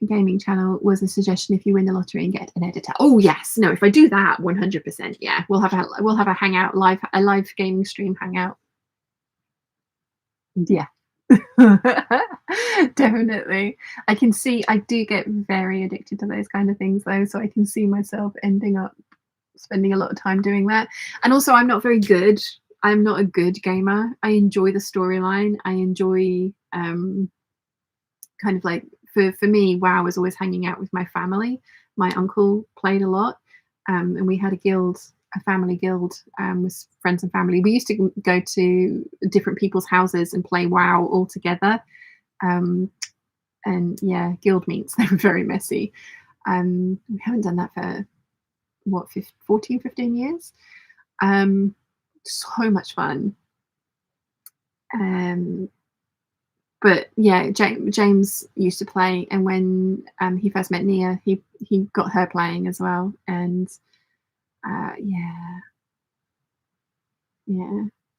A: gaming channel was a suggestion if you win the lottery and get an editor. Oh yes, no, if I do that, 100%, yeah, we'll have a hangout, a live gaming stream hangout. Yeah. Definitely. I can see, I do get very addicted to those kind of things though, so I can see myself ending up spending a lot of time doing that. And also, I'm not very good. I'm not a good gamer. I enjoy the storyline. I enjoy kind of like, for me, WoW was always hanging out with my family. My uncle played a lot, and we had a family guild with friends and family. We used to go to different people's houses and play WoW all together. And yeah, guild meets, they were very messy. We haven't done that for what, 14, 15 years. So much fun. But yeah, James used to play, and when he first met Nia, he got her playing as well. And yeah,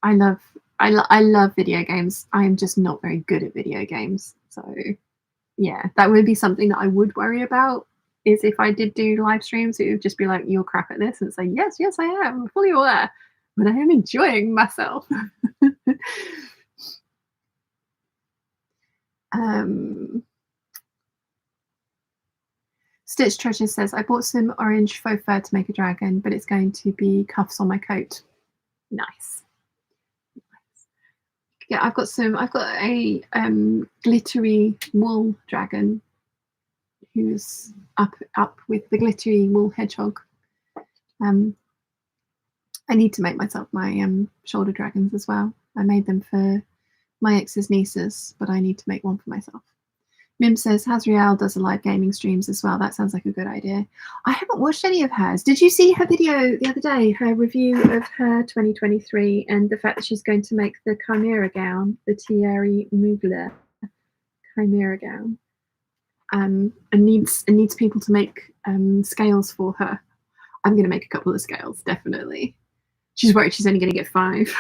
A: I love video games. I'm just not very good at video games, so yeah, that would be something that I would worry about. Is if I did do live streams, it would just be like, you're crap at this, and say, yes, I am, I'm fully aware, but I am enjoying myself. Stitch Treasure says, I bought some orange faux fur to make a dragon, but it's going to be cuffs on my coat. Nice. Yeah, I've got a glittery wool dragon who's up with the glittery wool hedgehog. I need to make myself my shoulder dragons as well. I made them for my ex's nieces, but I need to make one for myself. Mim says Hasriel does a live gaming streams as well. That sounds like a good idea. I haven't watched any of hers. Did you see her video the other day, her review of her 2023 and the fact that she's going to make the Chimera gown, the Thierry Mugler Chimera gown, and needs people to make scales for her. I'm going to make a couple of scales, definitely. She's worried she's only going to get 5.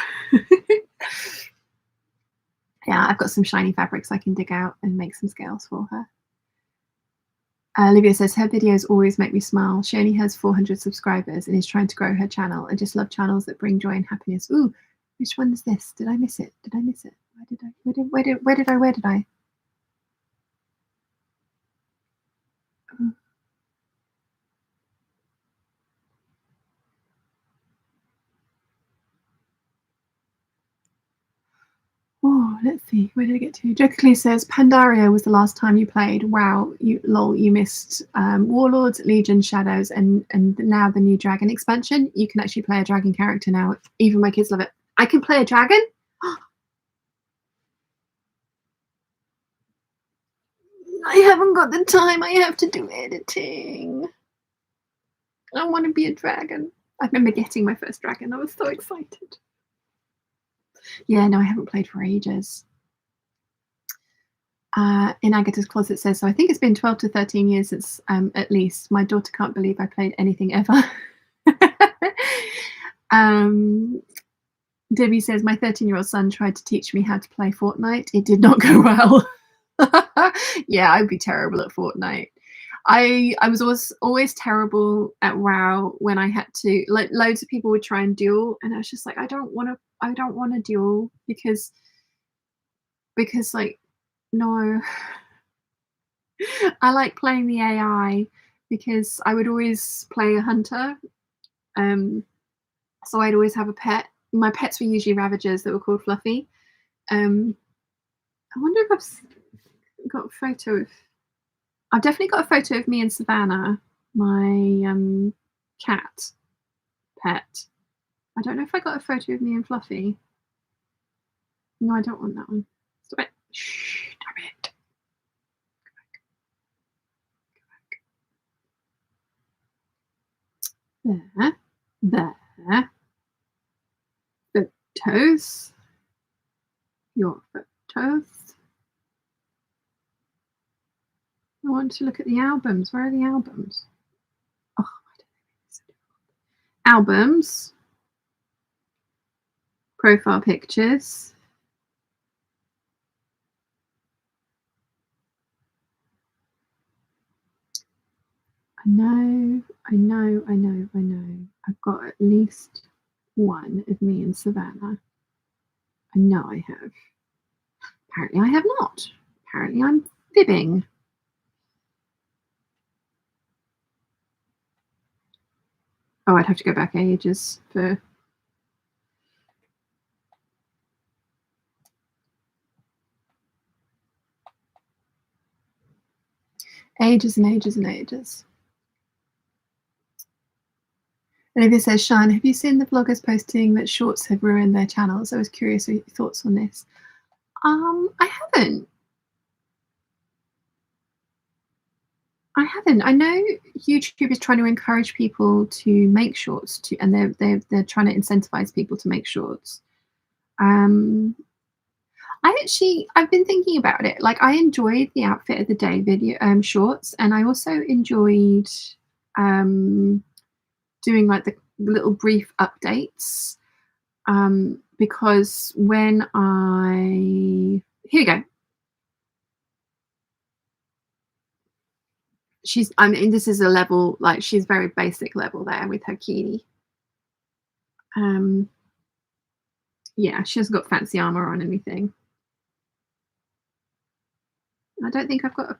A: Yeah, I've got some shiny fabrics I can dig out and make some scales for her. Olivia says her videos always make me smile. She only has 400 subscribers and is trying to grow her channel. I just love channels that bring joy and happiness. Ooh, which one is this? Did I miss it? Did I miss it? Where did I? Oh, let's see. Where did I get to? Jokically says Pandaria was the last time you played. Wow, you missed Warlords, Legion, Shadows, and now the new Dragon expansion. You can actually play a dragon character now. Even my kids love it. I can play a dragon. I haven't got the time. I have to do editing. I want to be a dragon. I remember getting my first dragon. I was so excited. Yeah, no, I haven't played for ages. In Agatha's Closet says, so I think it's been 12 to 13 years since at least. My daughter can't believe I played anything ever. Debbie says, my 13-year-old son tried to teach me how to play Fortnite. It did not go well. Yeah, I'd be terrible at Fortnite. I was always terrible at WoW when I had to, like, loads of people would try and duel, and I was just like, I don't want to duel because like, no. I like playing the AI because I would always play a hunter. So I'd always have a pet. My pets were usually Ravagers that were called Fluffy. I wonder if I've got a photo of. I've definitely got a photo of me and Savannah, my cat pet. I don't know if I got a photo of me and Fluffy. No, I don't want that one. Stop it. Shh, stop it. There. Photos. Your photos. I want to look at the albums. Where are the albums? Oh, I don't know. Albums. Profile pictures. I know. I've got at least one of me and Savannah. I know I have. Apparently I have not. Apparently I'm fibbing. Oh, I'd have to go back ages for. Ages and ages and ages. Olivia says, Sean, have you seen the vloggers posting that shorts have ruined their channels? I was curious what your thoughts on this. I haven't. I know YouTube is trying to encourage people to make shorts, and they're trying to incentivize people to make shorts. I've been thinking about it. Like, I enjoyed the outfit of the day video shorts, and I also enjoyed doing like the little brief updates because when here we go. I mean, this is a level, like, she's very basic level there with her cutie. Yeah, she hasn't got fancy armor on anything. I don't think I've got a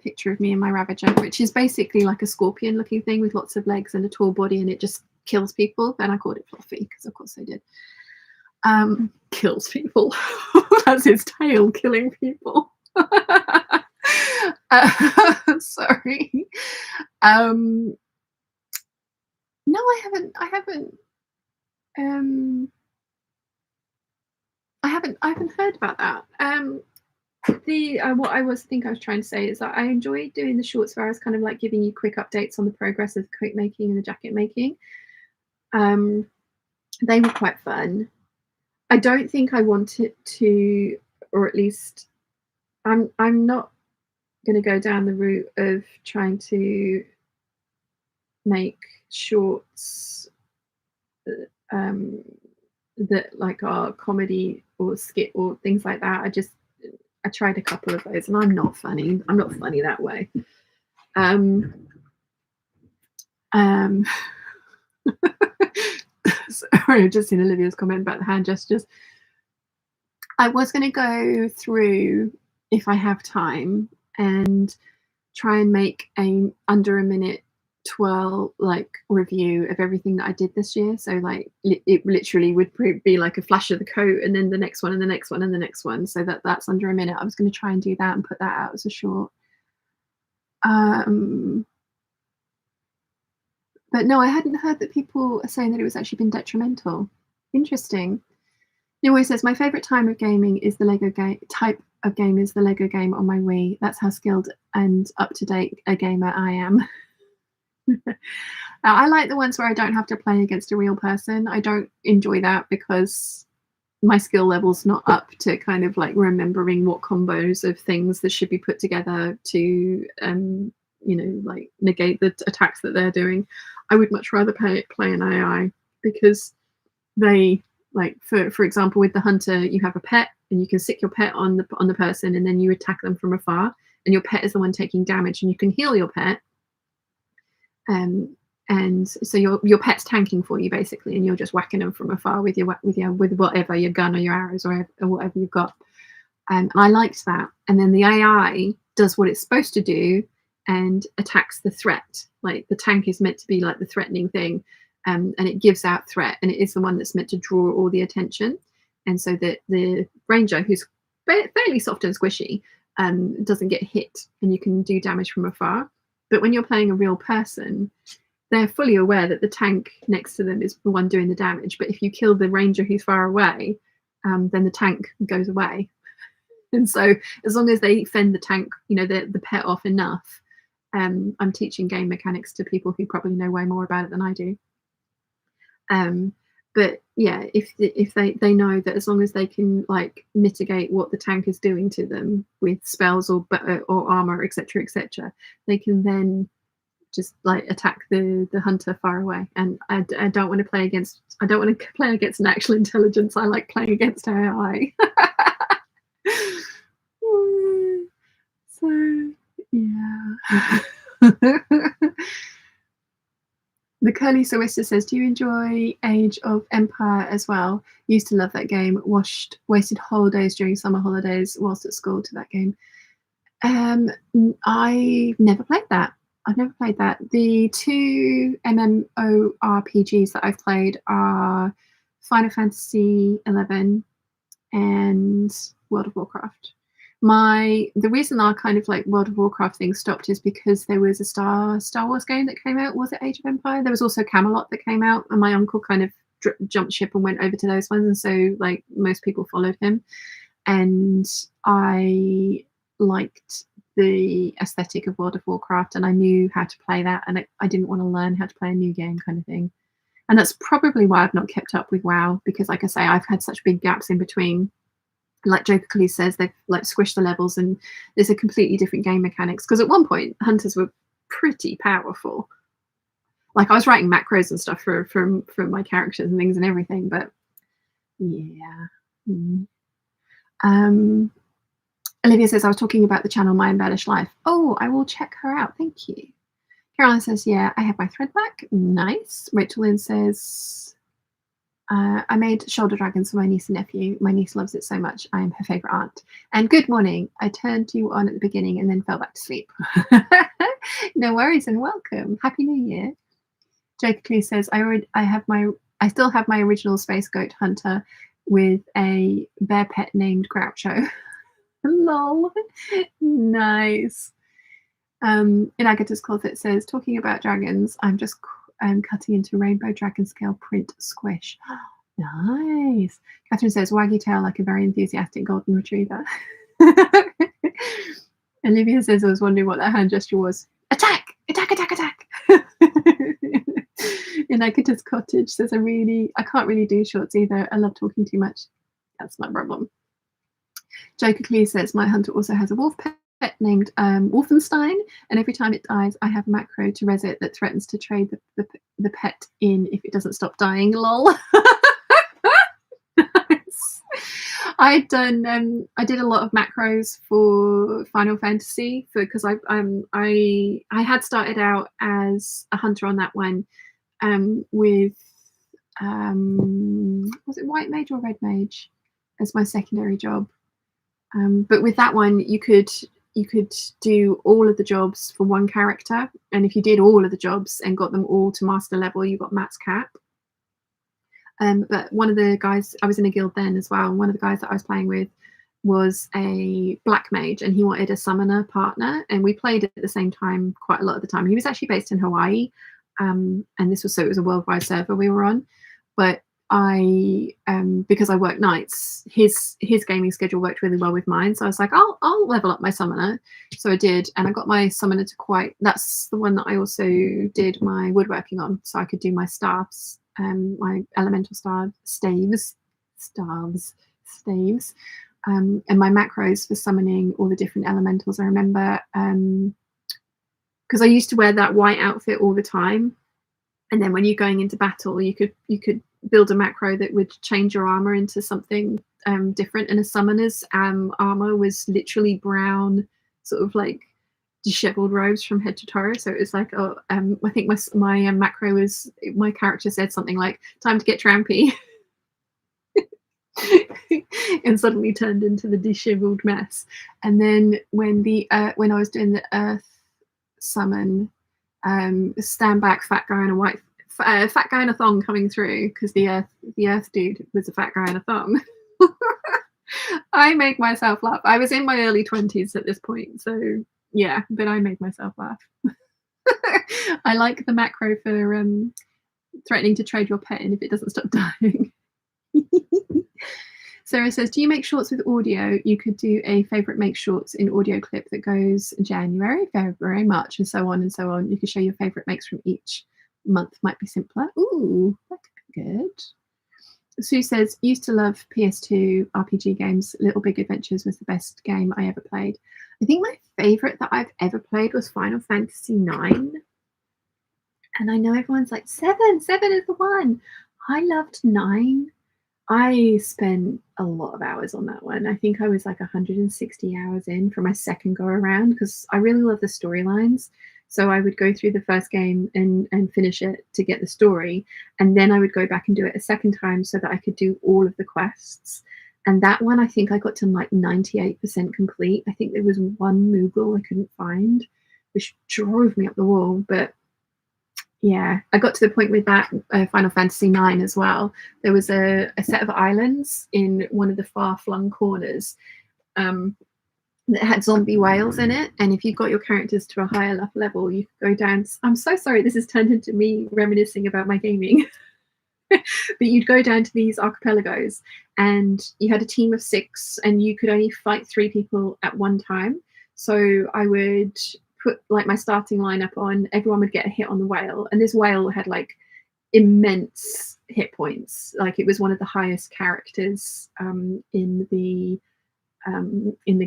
A: picture of me and my Ravager, which is basically like a scorpion looking thing with lots of legs and a tall body, and it just kills people. And I called it Fluffy because of course I did. Kills people. That's its tail, killing people. Sorry. No, I haven't heard about that. The what I was trying to say is that I enjoy doing the shorts where I was kind of like giving you quick updates on the progress of the coat making and the jacket making. They were quite fun. I don't think I wanted to, or at least I'm not going to go down the route of trying to make shorts um, that like are comedy or skit or things like that. I tried a couple of those, and I'm not funny. I'm not funny that way. Um, um, sorry, I've just seen Olivia's comment about the hand gestures. I was going to go through, if I have time, and try and make a under a minute twirl like review of everything that I did this year. So like it literally would be like a flash of the coat, and then the next one, and the next one, and the next one. So that's under a minute. I was going to try and do that and put that out as a short. But no, I hadn't heard that people are saying that it was actually been detrimental. Interesting. Niwa says, my favourite time of gaming is the Lego game type of game is the Lego game on my Wii. That's how skilled and up to date a gamer I am. I like the ones where I don't have to play against a real person. I don't enjoy that because my skill level's not up to kind of like remembering what combos of things that should be put together to you know, like negate the attacks that they're doing. I would much rather play an AI because they, like for example with the hunter, you have a pet and you can sick your pet on the person, and then you attack them from afar, and your pet is the one taking damage, and you can heal your pet. And so your pet's tanking for you basically, and you're just whacking them from afar with whatever, your gun or your arrows or whatever you've got. And I liked that. And then the AI does what it's supposed to do and attacks the threat. Like the tank is meant to be like the threatening thing, and it gives out threat, and it is the one that's meant to draw all the attention. And so that the ranger, who's fairly soft and squishy, doesn't get hit, and you can do damage from afar. But when you're playing a real person, they're fully aware that the tank next to them is the one doing the damage. But if you kill the ranger who's far away, then the tank goes away. And so as long as they fend the tank, you know, the pet off enough, I'm teaching game mechanics to people who probably know way more about it than I do. But yeah, if they know that as long as they can like mitigate what the tank is doing to them with spells or armor, etc., they can then just like attack the hunter far away. And I don't want to play against an actual intelligence. I like playing against AI. So yeah. The Curly Sawista says, do you enjoy Age of Empire as well? Used to love that game. Wasted whole days during summer holidays whilst at school to that game. I've never played that. The two MMORPGs that I've played are Final Fantasy 11 and World of Warcraft. The reason our kind of like World of Warcraft thing stopped is because there was a Star Wars game that came out. Was it Age of Empire? There was also Camelot that came out, and my uncle kind of jumped ship and went over to those ones, and so like most people followed him. And I liked the aesthetic of World of Warcraft, and I knew how to play that, and I didn't want to learn how to play a new game kind of thing. And that's probably why I've not kept up with WoW, because like I say, I've had such big gaps in between. Like Chocolat says, they've like squished the levels, and there's a completely different game mechanics. Because at one point, hunters were pretty powerful. Like I was writing macros and stuff for my characters and things and everything. But yeah. Olivia says, I was talking about the channel My Embellished Life. Oh, I will check her out. Thank you. Caroline says, yeah, I have my thread back. Nice. Rachel Lynn says, I made shoulder dragons for my niece and nephew. My niece loves it so much. I am her favourite aunt. And good morning. I turned you on at the beginning and then fell back to sleep. No worries and welcome. Happy New Year. Jacob says, I still have my original Space Goat Hunter with a bear pet named Groucho. Lol. Nice. In Agatha's Closet says, talking about dragons, I'm just cutting into rainbow dragon scale print squish. Nice. Catherine says, waggy tail like a very enthusiastic golden retriever. Olivia says, I was wondering what that hand gesture was. Attack! Attack, attack, attack! In Akita's cottage says, I can't really do shorts either. I love talking too much. That's my problem. Chocolat says, my hunter also has a wolf pet named Wolfenstein, and every time it dies, I have a macro to res it that threatens to trade the pet in if it doesn't stop dying. Lol. Nice. I did a lot of macros for Final Fantasy because I had started out as a hunter on that one with was it White Mage or Red Mage as my secondary job. But with that one, you could do all of the jobs for one character, and if you did all of the jobs and got them all to master level, you got max cap. But one of the guys, I was in a guild then as well, one of the guys that I was playing with was a black mage, and he wanted a summoner partner, and we played at the same time quite a lot of the time. He was actually based in Hawaii, and it was a worldwide server we were on. But I because I work nights, his gaming schedule worked really well with mine, so I was like, I'll level up my summoner. So I did, and I got my summoner to quite, that's the one that I also did my woodworking on, so I could do my staffs, my elemental staves, and my macros for summoning all the different elementals. I remember because I used to wear that white outfit all the time, and then when you're going into battle, you could build a macro that would change your armor into something different. And a summoner's armor was literally brown, sort of like disheveled robes from head to toe. So it was like, I think my macro was, my character said something like, "Time to get trampy," and suddenly turned into the disheveled mess. And then when I was doing the Earth summon, stand back, fat guy in a white. Fat guy in a thong coming through, because the earth dude was a fat guy in a thong. I made myself laugh. I was in my early 20s at this point, so yeah, but I made myself laugh. I like the macro for threatening to trade your pet in if it doesn't stop dying. Sarah says, do you make shorts with audio? You could do a favourite make shorts in audio clip that goes January, February, March, and so on and so on. You could show your favourite makes from each month. Might be simpler. Ooh, that could be good. Sue says, used to love PS2 RPG games. Little Big Adventures was the best game I ever played. I think my favourite that I've ever played was Final Fantasy 9. And I know everyone's like, 7 is the one. I loved 9. I spent a lot of hours on that one. I think I was like 160 hours in for my second go around, because I really love the storylines. So I would go through the first game and finish it to get the story. And then I would go back and do it a second time so that I could do all of the quests. And that one, I think I got to like 98% complete. I think there was one Moogle I couldn't find, which drove me up the wall. But yeah, I got to the point with that Final Fantasy 9 as well. There was a set of islands in one of the far-flung corners that had zombie whales in it. And if you got your characters to a higher enough level, you could go down. I'm so sorry, this has turned into me reminiscing about my gaming. But you'd go down to these archipelagos, and you had a team of 6, and you could only fight 3 people at one time. So I would put like my starting lineup on, everyone would get a hit on the whale, and this whale had like immense hit points. Like it was one of the highest characters in the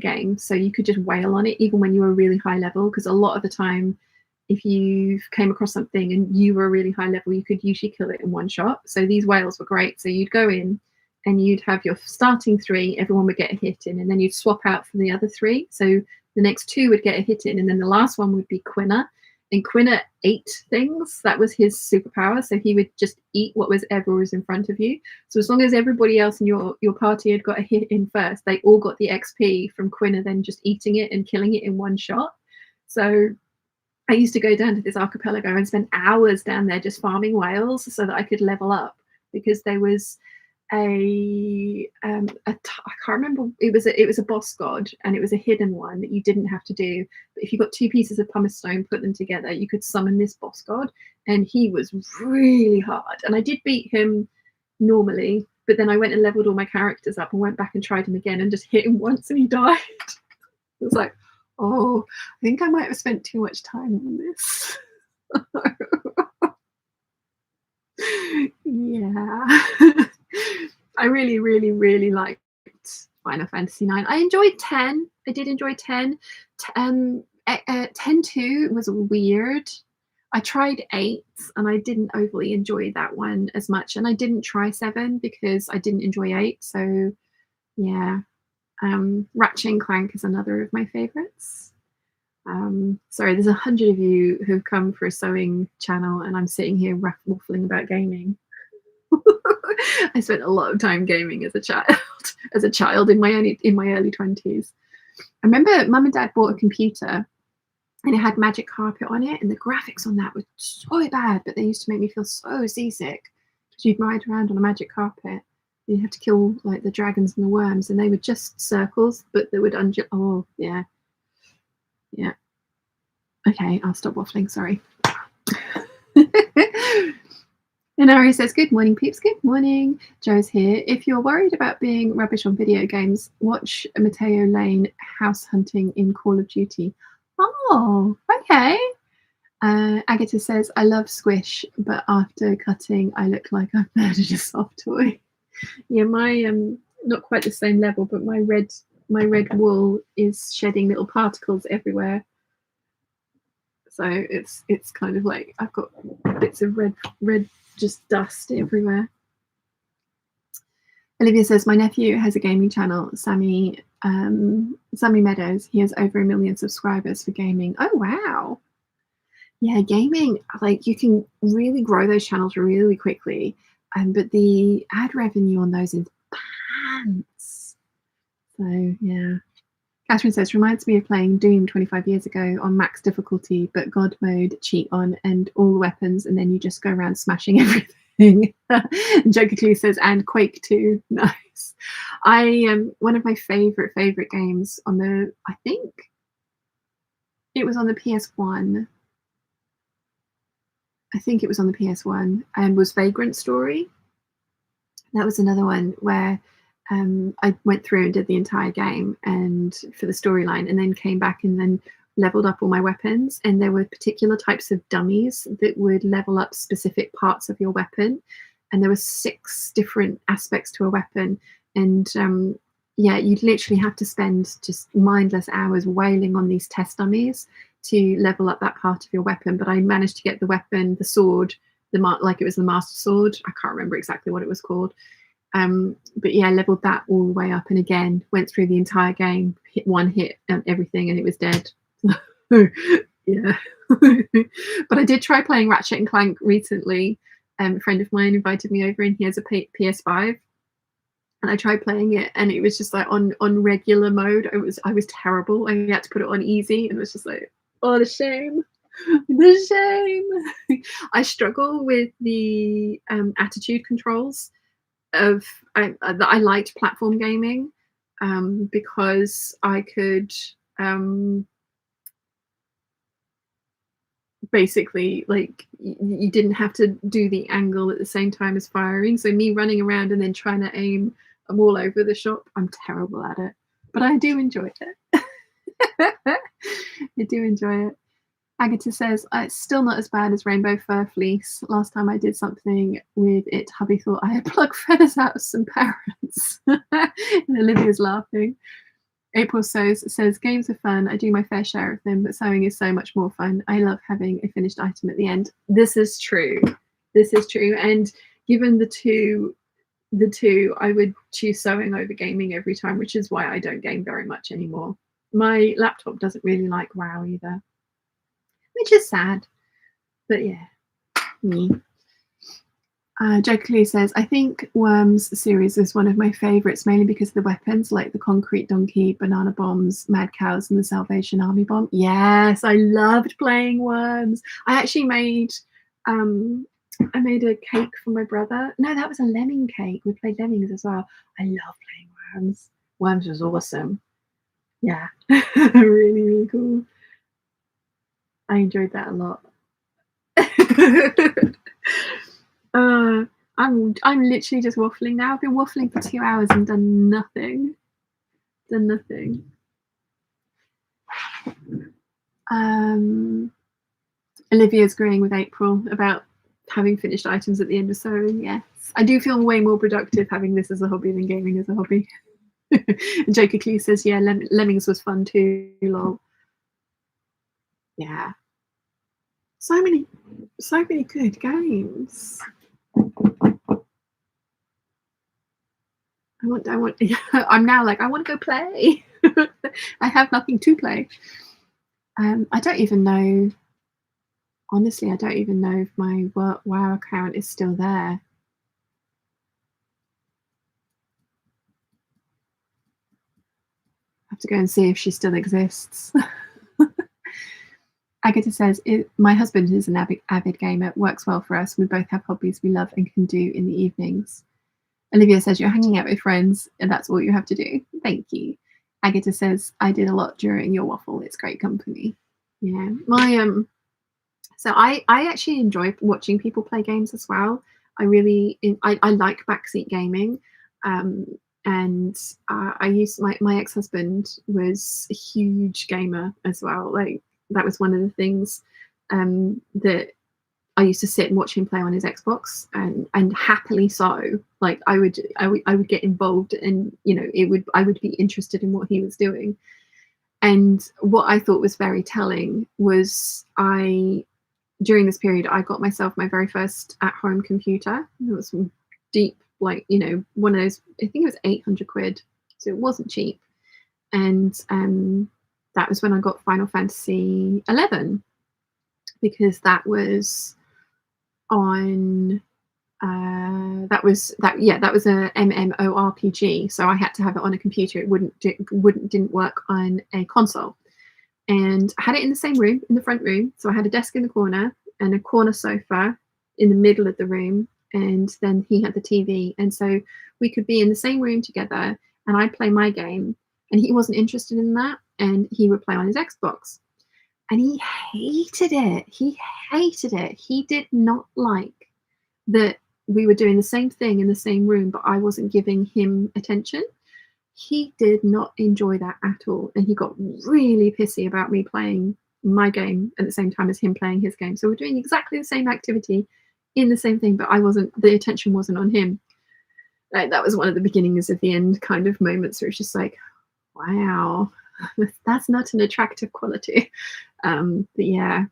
A: game, so you could just wail on it even when you were really high level, because a lot of the time if you came across something and you were really high level, you could usually kill it in one shot. So these whales were great. So you'd go in and you'd have your starting 3, everyone would get a hit in, and then you'd swap out for the other 3. So the next 2 would get a hit in, and then the last one would be Quinna. And Quinna ate things. That was his superpower. So he would just eat whatever was in front of you. So as long as everybody else in your party had got a hit in first, they all got the XP from Quinna then just eating it and killing it in one shot. So I used to go down to this archipelago and spend hours down there just farming whales so that I could level up, because there was I can't remember, it was a boss god, and it was a hidden one that you didn't have to do. But if you got 2 pieces of pumice stone, put them together, you could summon this boss god, and he was really hard. And I did beat him normally, but then I went and leveled all my characters up and went back and tried him again and just hit him once and he died. It was like, oh, I think I might have spent too much time on this. Yeah. I really, really, really liked Final Fantasy 9. I enjoyed 10. I did enjoy 10. 10 2 was weird. I tried 8 and I didn't overly enjoy that one as much. And I didn't try 7 because I didn't enjoy 8. So yeah. Ratchet and Clank is another of my favorites. Sorry, there's 100 of you who've come for a sewing channel and I'm sitting here waffling about gaming. I spent a lot of time gaming as a child in my early 20s. I remember mum and dad bought a computer and it had magic carpet on it, and the graphics on that were so bad, but they used to make me feel so seasick because you'd ride around on a magic carpet. You'd have to kill like the dragons and the worms, and they were just circles, but they would oh yeah. Yeah. Okay, I'll stop waffling, sorry. And Ari says, good morning, peeps. Good morning. Joe's here. If you're worried about being rubbish on video games, watch Mateo Lane house hunting in Call of Duty. Oh, okay. Agatha says, I love Squish, but after cutting, I look like I've murdered a soft toy. Yeah, my not quite the same level, but my red wool is shedding little particles everywhere. So it's kind of like I've got bits of red just dust everywhere. Olivia says, my nephew has a gaming channel, Sammy Meadows. He has over 1 million subscribers for gaming. Oh wow. Yeah, gaming, like you can really grow those channels really quickly. But the ad revenue on those is pants. So yeah. Catherine says, reminds me of playing Doom 25 years ago on max difficulty, but God mode, cheat on, and all the weapons, and then you just go around smashing everything. Joker says, and Quake 2. Nice. One of my favorite games on the, I think it was on the PS1. I think it was on the PS1, and was Vagrant Story. That was another one where I went through and did the entire game and for the storyline, and then came back and then leveled up all my weapons. And there were particular types of dummies that would level up specific parts of your weapon. And there were 6 different aspects to a weapon. And yeah, you'd literally have to spend just mindless hours wailing on these test dummies to level up that part of your weapon. But I managed to get the weapon, the sword, like it was the Master Sword. I can't remember exactly what it was called. But yeah, leveled that all the way up, and again went through the entire game, hit one hit and everything, and it was dead. Yeah. But I did try playing Ratchet and Clank recently. A friend of mine invited me over, and he has a PS5, and I tried playing it, and it was just like on regular mode. I was terrible. I had to put it on easy, and it was just like, oh, the shame. The shame. I struggle with the attitude controls of I liked platform gaming because I could basically, like, you didn't have to do the angle at the same time as firing. So me running around and then trying to aim, I'm all over the shop. I'm terrible at it, but I do enjoy it. I do enjoy it. Agatha says, it's still not as bad as Rainbow Fur Fleece. Last time I did something with it, hubby thought I had plucked feathers out of some parrots. And Olivia's laughing. April says, games are fun. I do my fair share of them, but sewing is so much more fun. I love having a finished item at the end. This is true. This is true. And given the two, I would choose sewing over gaming every time, which is why I don't game very much anymore. My laptop doesn't really like WoW either, which is sad, but yeah, me. Joker says, I think Worms series is one of my favourites, mainly because of the weapons, like the concrete donkey, banana bombs, mad cows, and the Salvation Army bomb. Yes, I loved playing Worms. I actually made a cake for my brother. No, that was a lemming cake. We played lemmings as well. I love playing Worms. Worms was awesome. Yeah, really, really cool. I enjoyed that a lot. I'm literally just waffling now. I've been waffling for 2 hours and done nothing. Done nothing. Olivia's agreeing with April about having finished items at the end of sewing. Yes, I do feel way more productive having this as a hobby than gaming as a hobby. And Joker Clee says, yeah, Lemmings was fun too, lol. Yeah. So many good games. I'm now like, I want to go play. I have nothing to play. I don't even know. Honestly, I don't even know if my WoW account is still there. I have to go and see if she still exists. Agatha says, my husband is an avid gamer, works well for us. We both have hobbies we love and can do in the evenings. Olivia says, you're hanging out with friends and that's all you have to do. Thank you. Agatha says, I did a lot during your waffle. It's great company. Yeah. So I actually enjoy watching people play games as well. I like backseat gaming. And I used my ex-husband was a huge gamer as well. Like that was one of the things that I used to sit and watch him play on his Xbox, and happily so. Like I would get involved, and I would be interested in what he was doing. And what I thought was very telling was during this period I got myself my very first at-home computer. It was deep, like one of those. I think it was 800 quid, so it wasn't cheap. And that was when I got Final Fantasy 11, because that was on that was a MMORPG, so I had to have it on a computer. It didn't work on a console. And I had it in the same room, in the front room. So I had a desk in the corner and a corner sofa in the middle of the room, and then he had the TV. And so we could be in the same room together, and I'd play my game and he wasn't interested in that, and he would play on his Xbox. And he hated it. He did not like that we were doing the same thing in the same room, but I wasn't giving him attention. He did not enjoy that at all. And he got really pissy about me playing my game at the same time as him playing his game. So we're doing exactly the same activity in the same thing, but the attention wasn't on him. That was one of the beginnings of the end kind of moments where it's just like, wow, that's not an attractive quality. But yeah,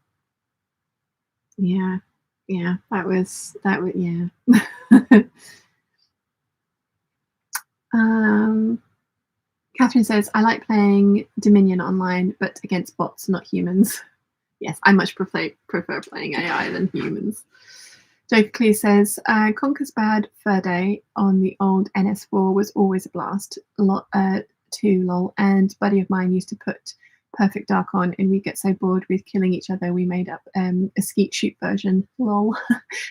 A: that was, yeah. Catherine says, I like playing Dominion online, but against bots, not humans. Yes, I much prefer playing AI than humans. Joker Clee says, Conker's Bad Fur Day on the old NS4 was always a blast. Too, lol. And buddy of mine used to put Perfect Dark on, and we get so bored with killing each other, we made up a skeet shoot version. Lol.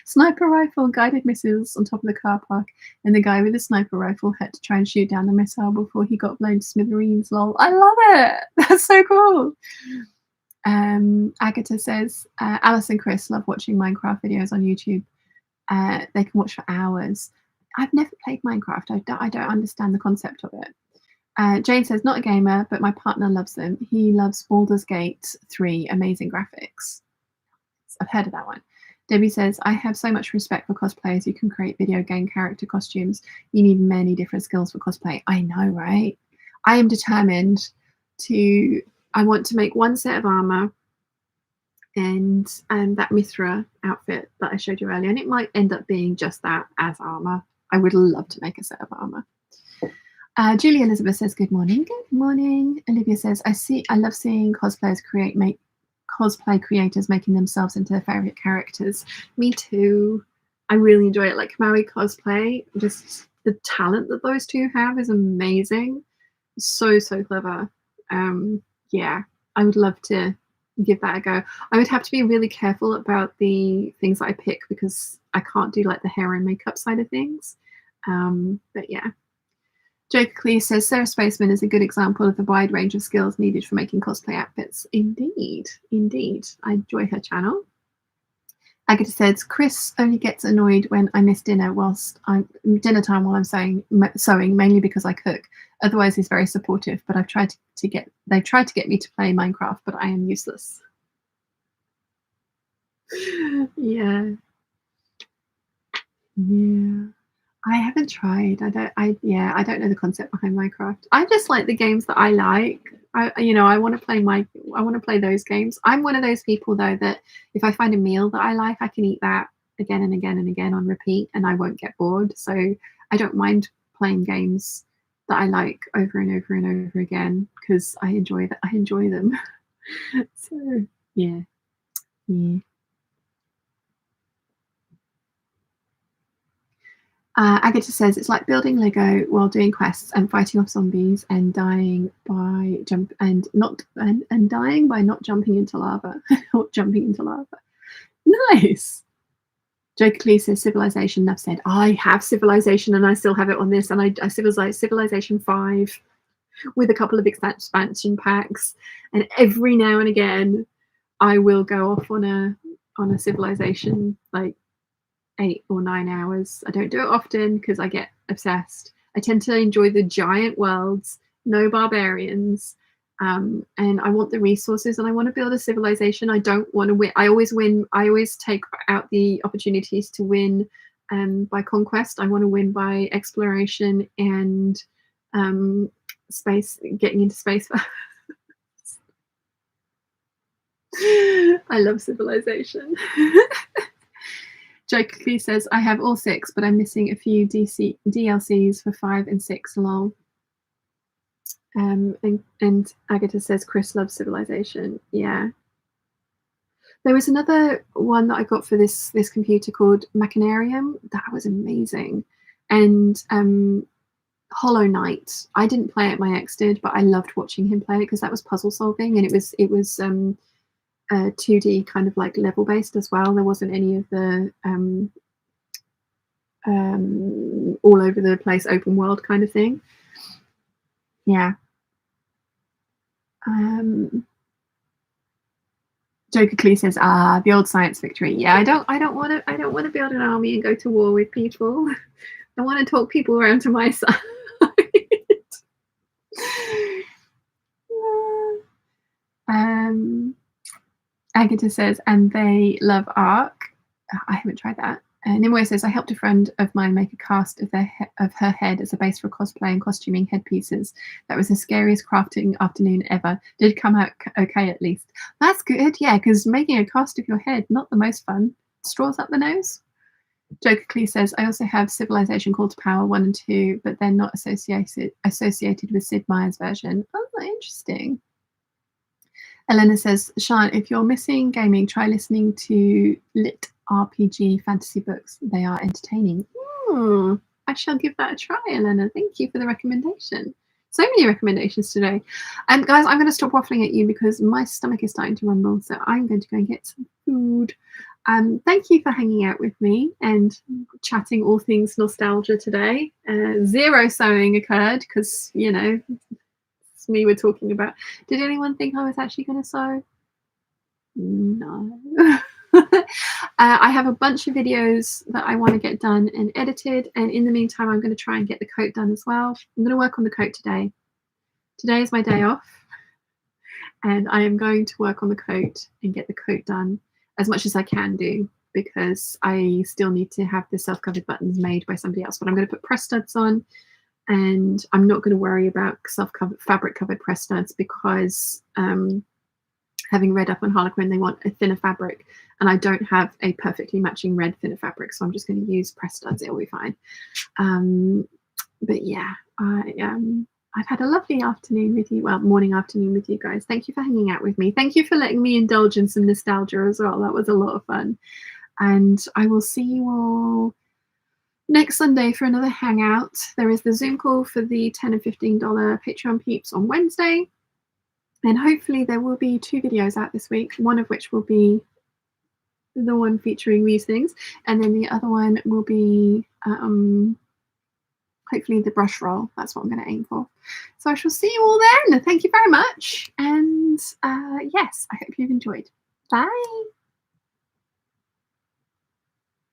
A: Sniper rifle, guided missiles on top of the car park, and the guy with the sniper rifle had to try and shoot down the missile before he got blown to smithereens. Lol. I love it. That's so cool. Agatha says, Alice and Chris love watching Minecraft videos on YouTube. They can watch for hours. I've never played Minecraft. I don't understand the concept of it. Jane says, not a gamer, but my partner loves them. He loves Baldur's Gate 3, amazing graphics. I've heard of that one. Debbie says, I have so much respect for cosplayers. You can create video game character costumes. You need many different skills for cosplay. I know, right? I am determined I want to make one set of armor and that Mithra outfit that I showed you earlier. And it might end up being just that as armor. I would love to make a set of armor. Julie Elizabeth says, good morning. Good morning. Olivia says, I love seeing cosplayers cosplay creators making themselves into their favorite characters. Me too. I really enjoy it. Like Maui cosplay, just the talent that those two have is amazing. So clever. Yeah, I would love to give that a go. I would have to be really careful about the things that I pick, because I can't do like the hair and makeup side of things. But yeah. Joker Clee says, Sarah Spaceman is a good example of the wide range of skills needed for making cosplay outfits. Indeed. I enjoy her channel. Agatha says, Chris only gets annoyed when I miss dinner whilst I'm dinner time while I'm sewing, mainly because I cook. Otherwise, he's very supportive. But they've tried to get me to play Minecraft, but I am useless. Yeah. Yeah. I haven't tried. I don't know the concept behind Minecraft. I just like the games that I like. I want to play those games. I'm one of those people though that if I find a meal that I like, I can eat that again and again and again on repeat and I won't get bored. So I don't mind playing games that I like over and over and over again because I enjoy that. I enjoy them. So yeah. Yeah. Agatha says it's like building Lego while doing quests and fighting off zombies and dying by dying by not jumping into lava or jumping into lava. Nice. Jokingly says Civilization. Enough said. I have Civilization and I still have it on this, and I Civilization 5 with a couple of expansion packs, and every now and again I will go off on a Civilization like 8 or 9 hours. I don't do it often because I get obsessed. I tend to enjoy the giant worlds, no barbarians, and I want the resources and I want to build a civilization. I don't want to win. I always win. I always take out the opportunities to win by conquest. I want to win by exploration and space, getting into space. I love civilization. Jokingly says, I have all 6, but I'm missing a few DLCs for 5 and 6, lol. And Agatha says, Chris loves Civilization. Yeah. There was another one that I got for this computer called Machinarium. That was amazing. And Hollow Knight. I didn't play it, my ex did, but I loved watching him play it because that was puzzle solving, and it was 2D kind of like level based as well. There wasn't any of the all over the place open world kind of thing. Yeah. Jokingly says, the old science victory. Yeah, I don't want to build an army and go to war with people. I want to talk people around to my side. Agatha says, and they love Ark. I haven't tried that. And Nimue says, I helped a friend of mine make a cast of her head as a base for cosplay and costuming headpieces. That was the scariest crafting afternoon ever. Did come out okay at least. That's good, yeah, because making a cast of your head, not the most fun. Straws up the nose. Jokingly says, I also have Civilization Call to Power 1 and 2, but they're not associated with Sid Meier's version. Oh, interesting. Elena says, Sian, if you're missing gaming, try listening to lit RPG fantasy books. They are entertaining. I shall give that a try, Elena. Thank you for the recommendation. So many recommendations today. Guys, I'm going to stop waffling at you because my stomach is starting to rumble, so I'm going to go and get some food. Thank you for hanging out with me and chatting all things nostalgia today. 0 sewing occurred because, you know, it's me we're talking about. Did anyone think I was actually going to sew? No. I have a bunch of videos that I want to get done and edited, and in the meantime I'm going to try and get the coat done as well. I'm going to work on the coat today. Today is my day off, and I am going to work on the coat and get the coat done as much as I can do, because I still need to have the self-covered buttons made by somebody else. But I'm going to put press studs on, and I'm not going to worry about self-covered fabric-covered press studs because having read up on Harlequin, they want a thinner fabric, and I don't have a perfectly matching red thinner fabric, so I'm just going to use press studs. It'll be fine. But yeah, I've had a lovely afternoon with you. Well, morning, afternoon with you guys. Thank you for hanging out with me. Thank you for letting me indulge in some nostalgia as well. That was a lot of fun. And I will see you all next Sunday for another hangout. There is the Zoom call for the $10 and $15 Patreon peeps on Wednesday. And hopefully there will be 2 videos out this week, one of which will be the one featuring these things, and then the other one will be hopefully the brush roll. That's what I'm going to aim for. So I shall see you all then. Thank you very much. And yes, I hope you've enjoyed. Bye.